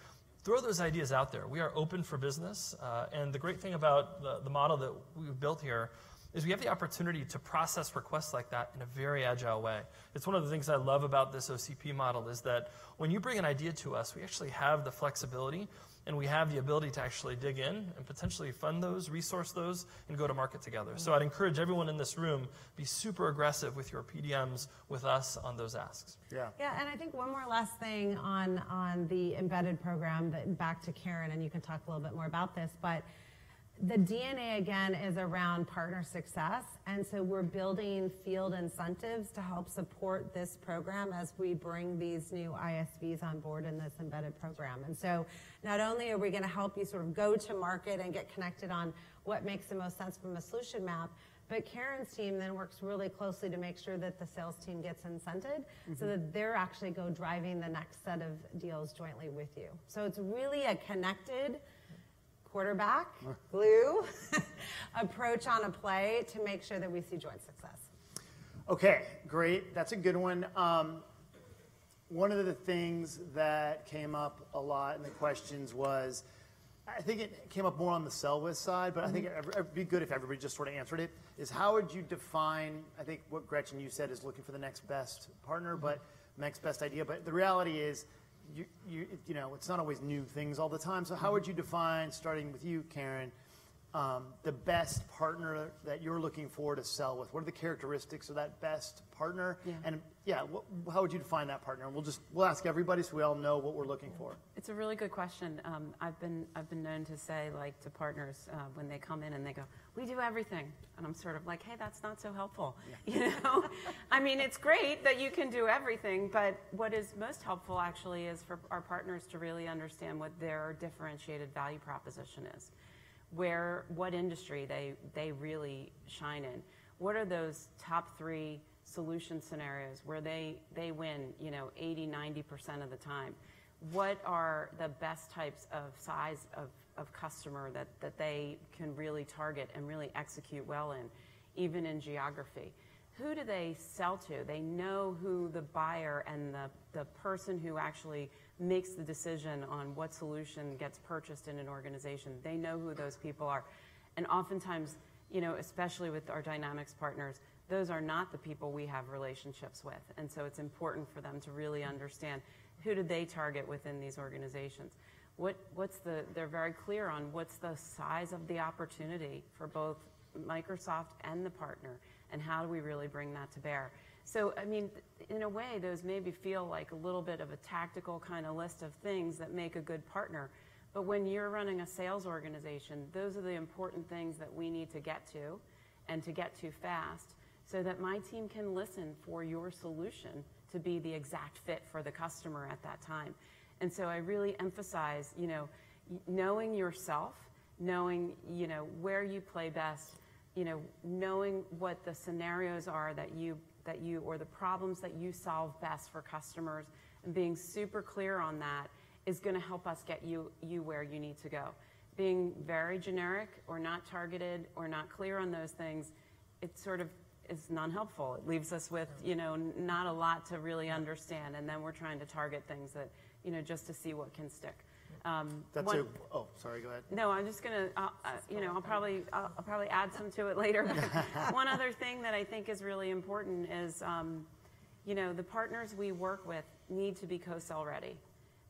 Throw those ideas out there. We are open for business, and the great thing about the model that we've built here is we have the opportunity to process requests like that in a very agile way. It's one of the things I love about this OCP model is that when you bring an idea to us, we actually have the flexibility and we have the ability to actually dig in and potentially fund those, resource those, and go to market together. So I'd encourage everyone in this room, be super aggressive with your PDMs with us on those asks. Yeah, and I think one more last thing on the embedded program, back to Karen, and you can talk a little bit more about this, but the DNA, again, is around partner success, and so we're building field incentives to help support this program as we bring these new ISVs on board in this embedded program. And so not only are we going to help you sort of go to market and get connected on what makes the most sense from a solution map, but Karen's team then works really closely to make sure that the sales team gets incented so that they're actually go driving the next set of deals jointly with you. So it's really a connected quarterback, glue approach on a play to make sure that we see joint success. Okay, great. That's a good one. One of the things that came up a lot in the questions was, I think it came up more on the sell with side, but I think it'd be good if everybody just sort of answered it, is how would you define, I think what Gretchen, you said is looking for the next best partner, but next best idea, but the reality is, you know, it's not always new things all the time. So how would you define, starting with you, Karen, the best partner that you're looking for to sell with? What are the characteristics of that best partner? Yeah. And yeah, how would you define that partner? And we'll ask everybody so we all know what we're looking for. It's a really good question. I've been known to say, like, to partners when they come in and they go, "We do everything," and I'm sort of like, "Hey, that's not so helpful." Yeah. You know, I mean, it's great that you can do everything, but what is most helpful actually is for our partners to really understand what their differentiated value proposition is, what industry they really shine in. What are those top 3 solution scenarios where they win, you know, 80-90% of the time? What are the best types of size of customer that they can really target and really execute well in, even in geography? Who do they sell to? They know who the buyer and the person who actually makes the decision on what solution gets purchased in an organization. They know who those people are. And oftentimes, you know, especially with our Dynamics partners, those are not the people we have relationships with. And so it's important for them to really understand who do they target within these organizations. They're very clear on what's the size of the opportunity for both Microsoft and the partner, and how do we really bring that to bear. So, I mean, in a way, those maybe feel like a little bit of a tactical kind of list of things that make a good partner. But when you're running a sales organization, those are the important things that we need to get to, and to get to fast, so that my team can listen for your solution to be the exact fit for the customer at that time. And so I really emphasize, you know, knowing yourself, knowing, you know, where you play best, you know, knowing what the scenarios are that you or the problems that you solve best for customers, and being super clear on that is going to help us get you where you need to go. Being very generic or not targeted or not clear on those things, it sort of is non-helpful. It leaves us with, you know, not a lot to really understand, and then we're trying to target things that, you know, just to see what can stick. Oh, sorry, go ahead. No, I'm just gonna, you know, I'll probably add some to it later. One other thing that I think is really important is, you know, the partners we work with need to be co-sell ready.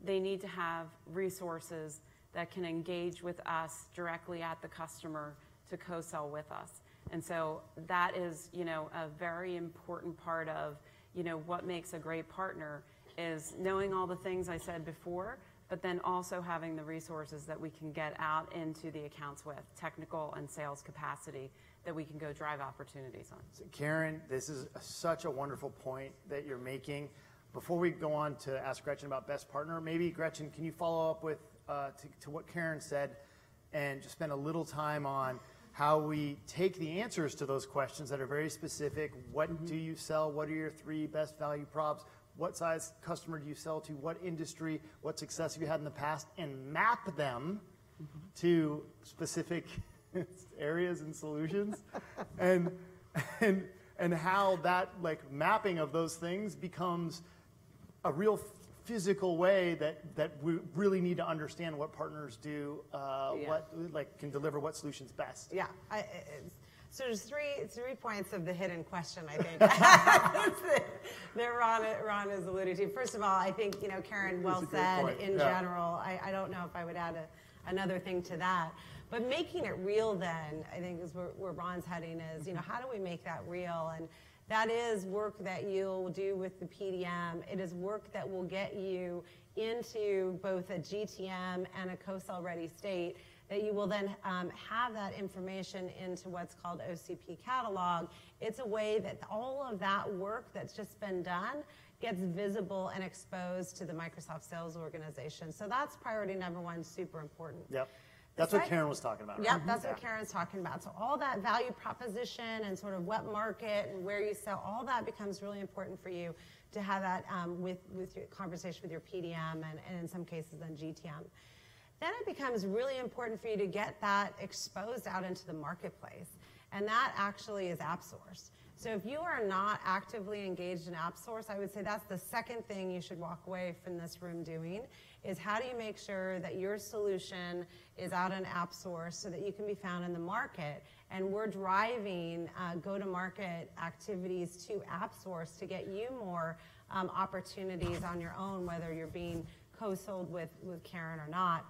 They need to have resources that can engage with us directly at the customer to co-sell with us. And so that is, you know, a very important part of, you know, what makes a great partner is knowing all the things I said before, but then also having the resources that we can get out into the accounts with, technical and sales capacity that we can go drive opportunities on. So Karen, this is such a wonderful point that you're making. Before we go on to ask Gretchen about best partner, maybe Gretchen, can you follow up with to what Karen said and just spend a little time on how we take the answers to those questions that are very specific. What do you sell? What are your 3 best value props? What size customer do you sell to? What industry? What success have you had in the past? And map them to specific areas and solutions, and how that, like, mapping of those things becomes a real physical way that we really need to understand what partners do, what, like, can deliver what solutions best. Yeah. So there's three points of the hidden question, I think, that Ron is alluding to. First of all, I think, you know, Karen well said in general. I don't know if I would add another thing to that. But making it real then, I think, is where Ron's heading is, you know, how do we make that real? And that is work that you'll do with the PDM. It is work that will get you into both a GTM and a co-sell ready state, that you will then have that information into what's called OCP catalog. It's a way that all of that work that's just been done gets visible and exposed to the Microsoft sales organization. So that's priority number 1, super important. Yep. That's what Karen was talking about. Yep, that's what Karen's talking about. So all that value proposition and sort of what market and where you sell, all that becomes really important for you to have that with your conversation with your PDM and in some cases then GTM. Then it becomes really important for you to get that exposed out into the marketplace. And that actually is AppSource. So if you are not actively engaged in AppSource, I would say that's the second thing you should walk away from this room doing, is how do you make sure that your solution is out in AppSource so that you can be found in the market. And we're driving go-to-market activities to AppSource to get you more opportunities on your own, whether you're being co-sold with Karen or not.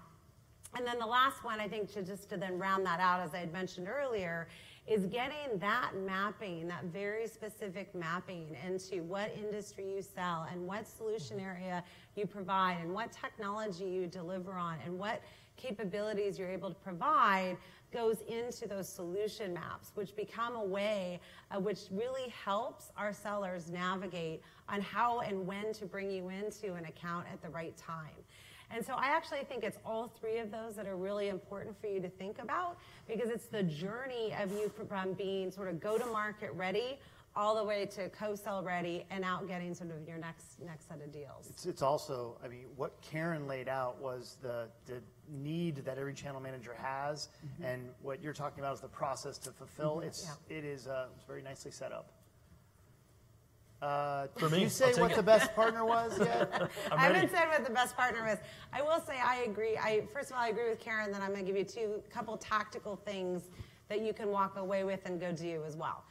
And then the last one, I think, just to then round that out, as I had mentioned earlier, is getting that mapping, that very specific mapping into what industry you sell and what solution area you provide and what technology you deliver on and what capabilities you're able to provide goes into those solution maps, which become a way which really helps our sellers navigate on how and when to bring you into an account at the right time. And so I actually think it's all three of those that are really important for you to think about, because it's the journey of you from being sort of go-to-market ready all the way to co-sell ready and out getting sort of your next set of deals. It's also, I mean, what Karen laid out was the need that every channel manager has, and what you're talking about is the process to fulfill. It's very nicely set up. For me, did you say what the best partner was yet? I haven't said what the best partner was. I will say I agree. First of all, I agree with Karen that I'm going to give you a couple tactical things that you can walk away with and go do as well.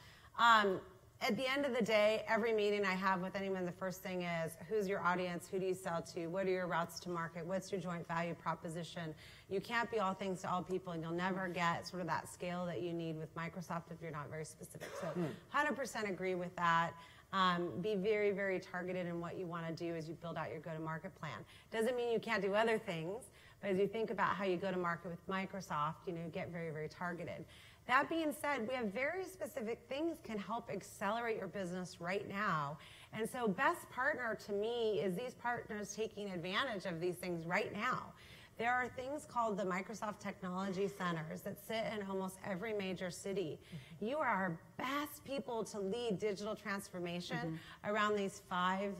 At the end of the day, every meeting I have with anyone, the first thing is, who's your audience? Who do you sell to? What are your routes to market? What's your joint value proposition? You can't be all things to all people, and you'll never get sort of that scale that you need with Microsoft if you're not very specific. So 100% agree with that. Be very, very targeted in what you want to do as you build out your go-to-market plan. Doesn't mean you can't do other things, but as you think about how you go to market with Microsoft, get very, very targeted. That being said, we have very specific things can help accelerate your business right now. And so best partner to me is these partners taking advantage of these things right now. There are things called the Microsoft Technology Centers that sit in almost every major city. You are our best people to lead digital transformation around these 5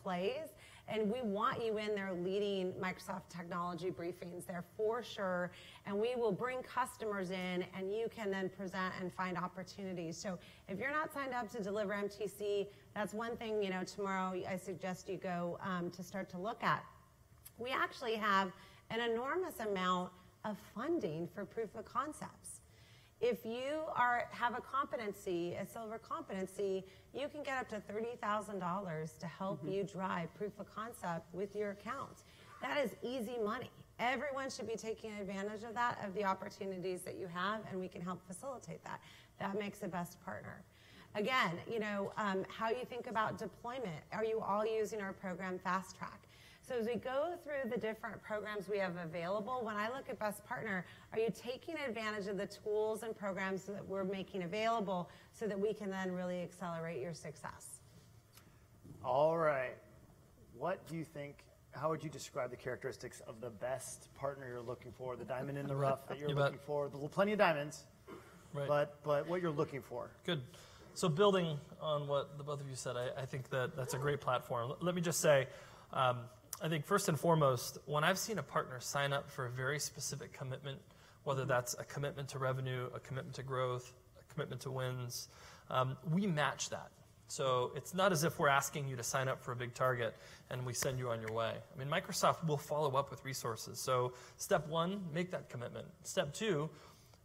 plays. And we want you in there leading Microsoft technology briefings there for sure. And we will bring customers in, and you can then present and find opportunities. So if you're not signed up to deliver MTC, that's one thing, tomorrow I suggest you go to start to look at. We actually have an enormous amount of funding for proof of concepts. If you have a competency, a silver competency, you can get up to $30,000 to help you drive proof of concept with your account. That is easy money. Everyone should be taking advantage of that, of the opportunities that you have, and we can help facilitate that. That makes a best partner. Again, how you think about deployment. Are you all using our program Fast Track? So as we go through the different programs we have available, when I look at Best Partner, are you taking advantage of the tools and programs that we're making available so that we can then really accelerate your success? All right. What do you think, how would you describe the characteristics of the best partner you're looking for, the diamond in the rough that you're looking for? There's plenty of diamonds, but what you're looking for. Good. So building on what the both of you said, I think that's a great platform. Let me just say, I think first and foremost, when I've seen a partner sign up for a very specific commitment, whether that's a commitment to revenue, a commitment to growth, a commitment to wins, we match that. So it's not as if we're asking you to sign up for a big target and we send you on your way. I mean, Microsoft will follow up with resources. So step 1, make that commitment. Step 2,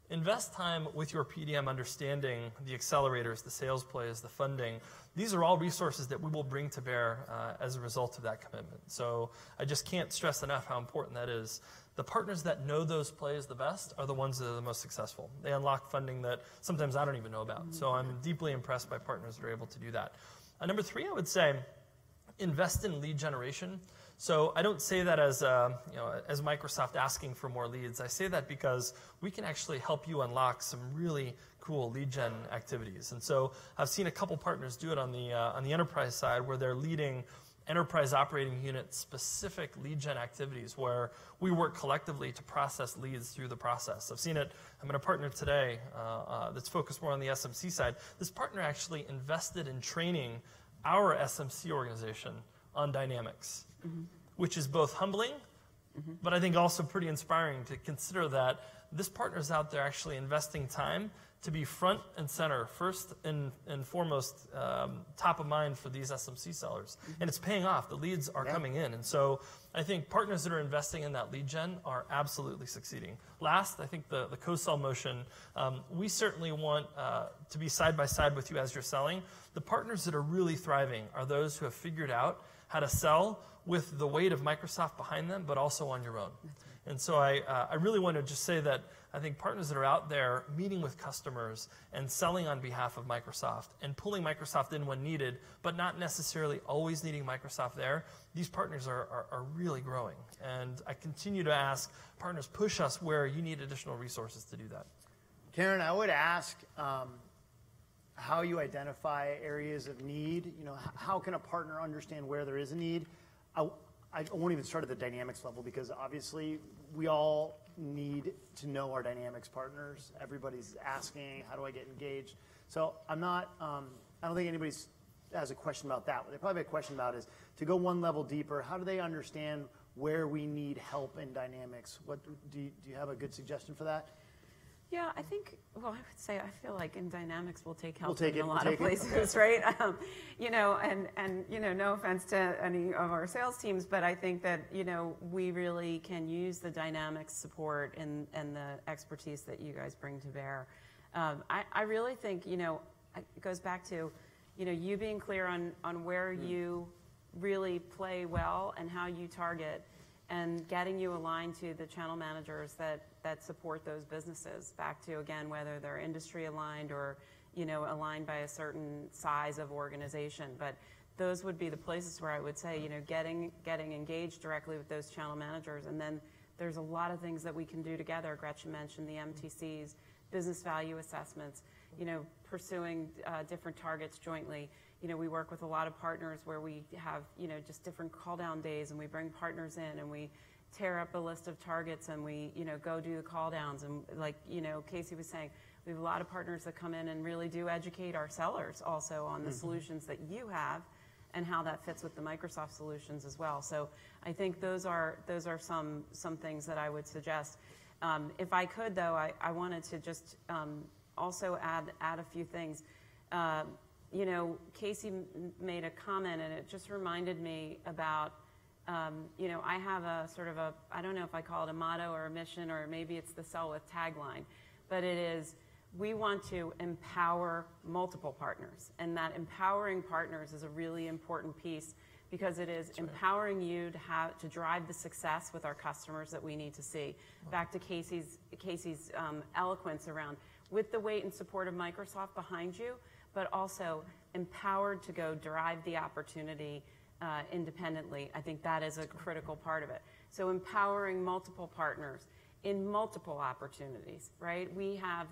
invest time with your PDM understanding the accelerators, the sales plays, the funding. These are all resources that we will bring to bear as a result of that commitment. So I just can't stress enough how important that is. The partners that know those plays the best are the ones that are the most successful. They unlock funding that sometimes I don't even know about. So I'm deeply impressed by partners that are able to do that. Number 3, I would say, invest in lead generation. So I don't say that as Microsoft asking for more leads. I say that because we can actually help you unlock some really cool lead gen activities. And so I've seen a couple partners do it on the enterprise side, where they're leading enterprise operating unit specific lead gen activities where we work collectively to process leads through the process. I've seen it. I'm in a partner today that's focused more on the SMC side. This partner actually invested in training our SMC organization on Dynamics, which is both humbling, but I think also pretty inspiring to consider that this partner's out there actually investing time to be front and center, first and foremost, top of mind for these SMC sellers. And it's paying off. The leads are coming in. And so I think partners that are investing in that lead gen are absolutely succeeding. Last, I think the co-sell motion, we certainly want to be side by side with you as you're selling. The partners that are really thriving are those who have figured out how to sell with the weight of Microsoft behind them, but also on your own. And so I really want to just say that I think partners that are out there meeting with customers and selling on behalf of Microsoft and pulling Microsoft in when needed, but not necessarily always needing Microsoft there, these partners are really growing. And I continue to ask partners, push us where you need additional resources to do that. Karen, I would ask how you identify areas of need. You know, how can a partner understand where there is a need? I won't even start at the Dynamics level because obviously we all need to know our Dynamics partners. Everybody's asking, how do I get engaged? So I'm not, I don't think anybody has a question about that. What they probably have a question about is to go one level deeper, how do they understand where we need help in Dynamics? What do you have a good suggestion for that? Yeah, I think, well, I would say I feel like in Dynamics we'll take help in a lot of places, right? You know, and you know, no offense to any of our sales teams, but I think that, you know, we really can use the Dynamics support and the expertise that you guys bring to bear. I really think, you know, it goes back to, you know, you being clear on where you really play well and how you target, and getting you aligned to the channel managers that support those businesses. Back to, again, whether they're industry aligned or, you know, aligned by a certain size of organization. But those would be the places where I would say, you know, getting engaged directly with those channel managers. And then there's a lot of things that we can do together. Gretchen mentioned the MTCs, business value assessments, you know, pursuing different targets jointly. You know, we work with a lot of partners where we have, you know, just different call down days, and we bring partners in and we tear up a list of targets and we, you know, go do the call downs. And like, you know, Casey was saying, we have a lot of partners that come in and really do educate our sellers also on the solutions that you have and how that fits with the Microsoft solutions as well. So I think those are some things that I would suggest. If I could, though, I wanted to just also add a few things. You know, Casey made a comment, and it just reminded me about, you know, I have a sort of a, I don't know if I call it a motto or a mission, or maybe it's the Sell With tagline, but it is, we want to empower multiple partners. And that empowering partners is a really important piece, because it is empowering you to drive the success with our customers that we need to see. Back to Casey's eloquence around, with the weight and support of Microsoft behind you, but also empowered to go drive the opportunity independently. I think that is a critical part of it. So empowering multiple partners in multiple opportunities, right?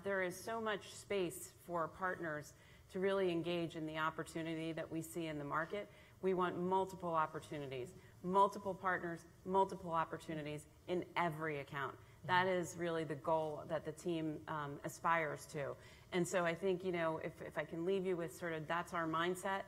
There is so much space for partners to really engage in the opportunity that we see in the market. We want multiple opportunities, multiple partners, multiple opportunities in every account. That is really the goal that the team aspires to. And so I think, you know, if I can leave you with sort of, that's our mindset,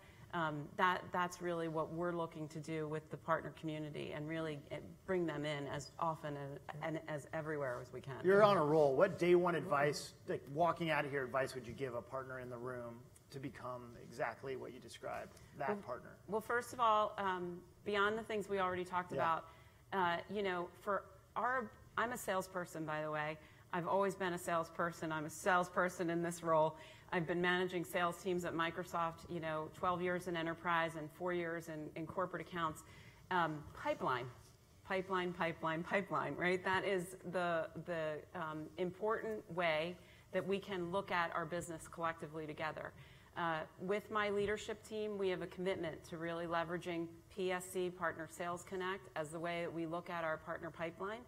that's really what we're looking to do with the partner community, and really bring them in as often and as everywhere as we can. You're on a roll. What day one advice, like walking out of here, advice would you give a partner in the room to become exactly what you described, that partner? Well, first of all, beyond the things we already talked about, you know, I'm a salesperson, by the way. I've always been a salesperson. I'm a salesperson in this role. I've been managing sales teams at Microsoft, you know, 12 years in enterprise and 4 years in corporate accounts. Pipeline, right? That is the important way that we can look at our business collectively together. With my leadership team, we have a commitment to really leveraging PSC, Partner Sales Connect, as the way that we look at our partner pipeline.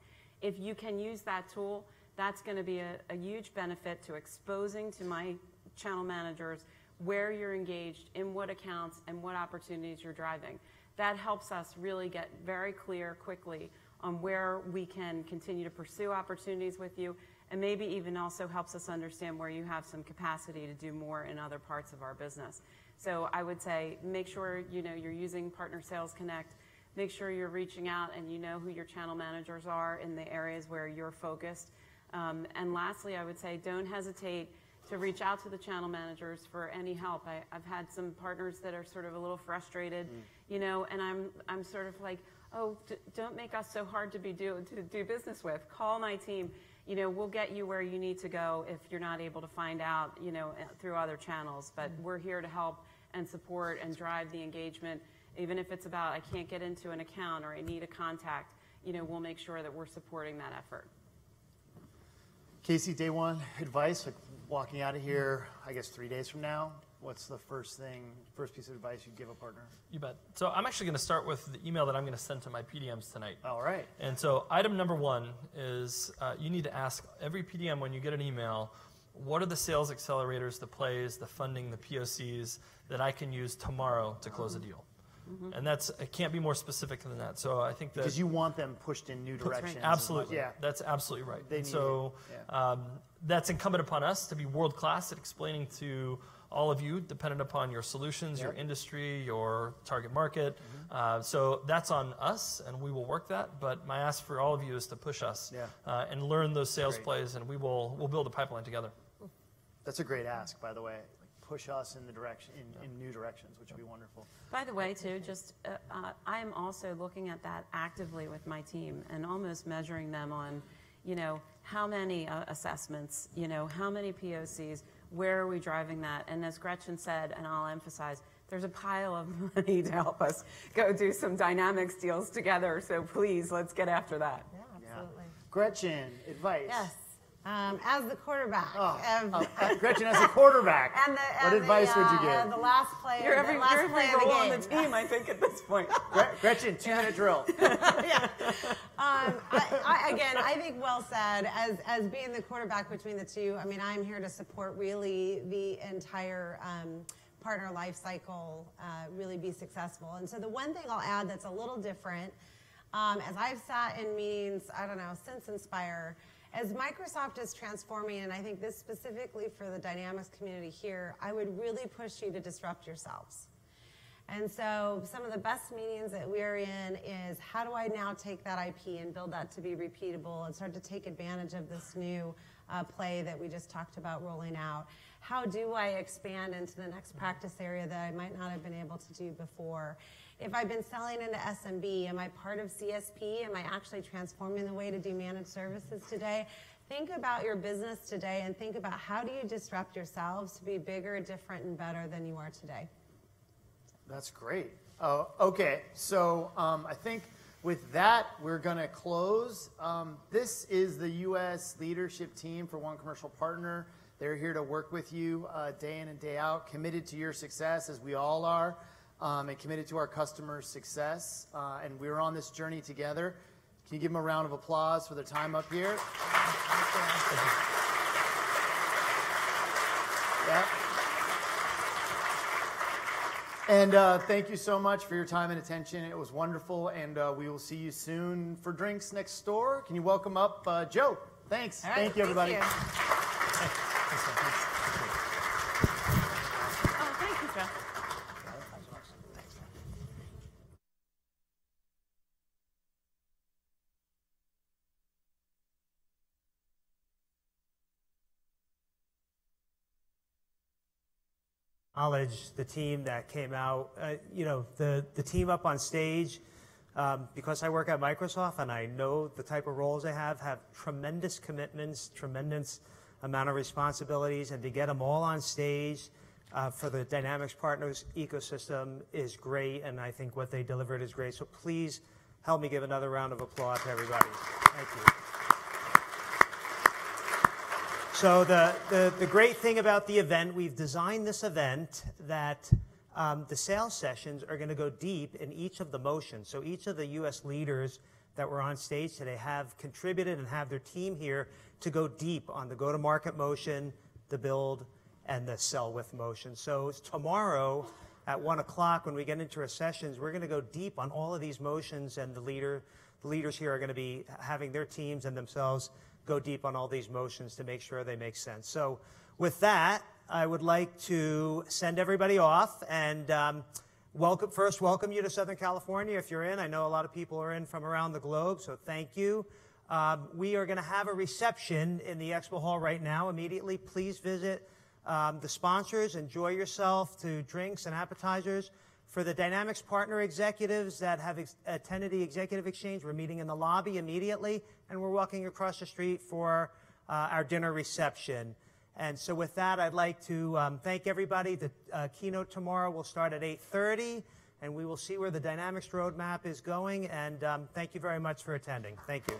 If you can use that tool, that's going to be a huge benefit to exposing to my channel managers where you're engaged, in what accounts, and what opportunities you're driving. That helps us really get very clear quickly on where we can continue to pursue opportunities with you, and maybe even also helps us understand where you have some capacity to do more in other parts of our business. So I would say, make sure, you know, you're using Partner Sales Connect. Make sure you're reaching out and you know who your channel managers are in the areas where you're focused. And lastly, I would say, don't hesitate to reach out to the channel managers for any help. I've had some partners that are sort of a little frustrated, you know, and I'm sort of like, oh, don't make us so hard to do business with. Call my team. You know, we'll get you where you need to go if you're not able to find out, you know, through other channels. But we're here to help and support and drive the engagement. Even if it's about I can't get into an account or I need a contact, you know, we'll make sure that we're supporting that effort. Casey, day one advice, like walking out of here, I guess 3 days from now, what's the first piece of advice you'd give a partner? You bet. So I'm actually going to start with the email that I'm going to send to my PDMs tonight. All right. And so item number one is you need to ask every PDM when you get an email, what are the sales accelerators, the plays, the funding, the POCs that I can use tomorrow to close a deal? And it can't be more specific than that. So I think that because you want them pushed in new directions. Absolutely, yeah, that's absolutely right. They and so that's incumbent upon us to be world class at explaining to all of you, dependent upon your solutions, your industry, your target market. So that's on us, and we will work that. But my ask for all of you is to push us and learn those sales plays, and we'll build a pipeline together. That's a great ask, by the way. Push us in the direction in new directions, which would be wonderful. By the way, too, just I am also looking at that actively with my team and almost measuring them on, you know, how many assessments, you know, how many POCs, where are we driving that? And as Gretchen said, and I'll emphasize, there's a pile of money to help us go do some Dynamics deals together. So please, let's get after that. Yeah, absolutely. Gretchen, advice. Yes. As the quarterback. Gretchen, as a quarterback, what advice would you give? The last player. You're every play of the role on game. the team, I think, at this point. Gretchen, 2-minute drill. I think well said. As being the quarterback between the two, I mean, I'm here to support really the entire partner life cycle, really be successful. And so the one thing I'll add that's a little different, as I've sat in meetings, I don't know, since Inspire, as Microsoft is transforming, and I think this specifically for the Dynamics community here, I would really push you to disrupt yourselves. And so some of the best meetings that we're in is how do I now take that IP and build that to be repeatable and start to take advantage of this new play that we just talked about rolling out? How do I expand into the next practice area that I might not have been able to do before? If I've been selling into SMB, am I part of CSP? Am I actually transforming the way to do managed services today? Think about your business today and think about how do you disrupt yourselves to be bigger, different, and better than you are today. That's great. Okay, so I think with that, we're going to close. This is the U.S. leadership team for One Commercial Partner. They're here to work with you day in and day out, committed to your success, as we all are. And committed to our customers' success. And we're on this journey together. Can you give them a round of applause for their time up here? Yeah. And thank you so much for your time and attention. It was wonderful. And we will see you soon for drinks next door. Can you welcome up Joe? Thanks. All right, thank you, everybody. Thank you. Thank you, Jeff. Acknowledge the team that came out. You know, the team up on stage, because I work at Microsoft and I know the type of roles they have tremendous commitments, tremendous amount of responsibilities, and to get them all on stage for the Dynamics Partners ecosystem is great, and I think what they delivered is great. So please help me give another round of applause to everybody. Thank you. So the great thing about the event, we've designed this event that the sales sessions are going to go deep in each of the motions. So each of the U.S. leaders that were on stage today have contributed and have their team here to go deep on the go-to-market motion, the build, and the sell with motion. So tomorrow at 1 o'clock when we get into our sessions, we're going to go deep on all of these motions, and the leaders here are going to be having their teams and themselves go deep on all these motions to make sure they make sense. So with that, I would like to send everybody off and welcome you to Southern California if you're in. I know a lot of people are in from around the globe, so thank you. We are going to have a reception in the expo hall right now immediately. Please visit The sponsors, enjoy yourself to drinks and appetizers. For the Dynamics partner executives that have attended the executive exchange, we're meeting in the lobby immediately, and we're walking across the street for our dinner reception. And so with that, I'd like to thank everybody. The keynote tomorrow will start at 8:30, and we will see where the Dynamics roadmap is going. And thank you very much for attending. Thank you.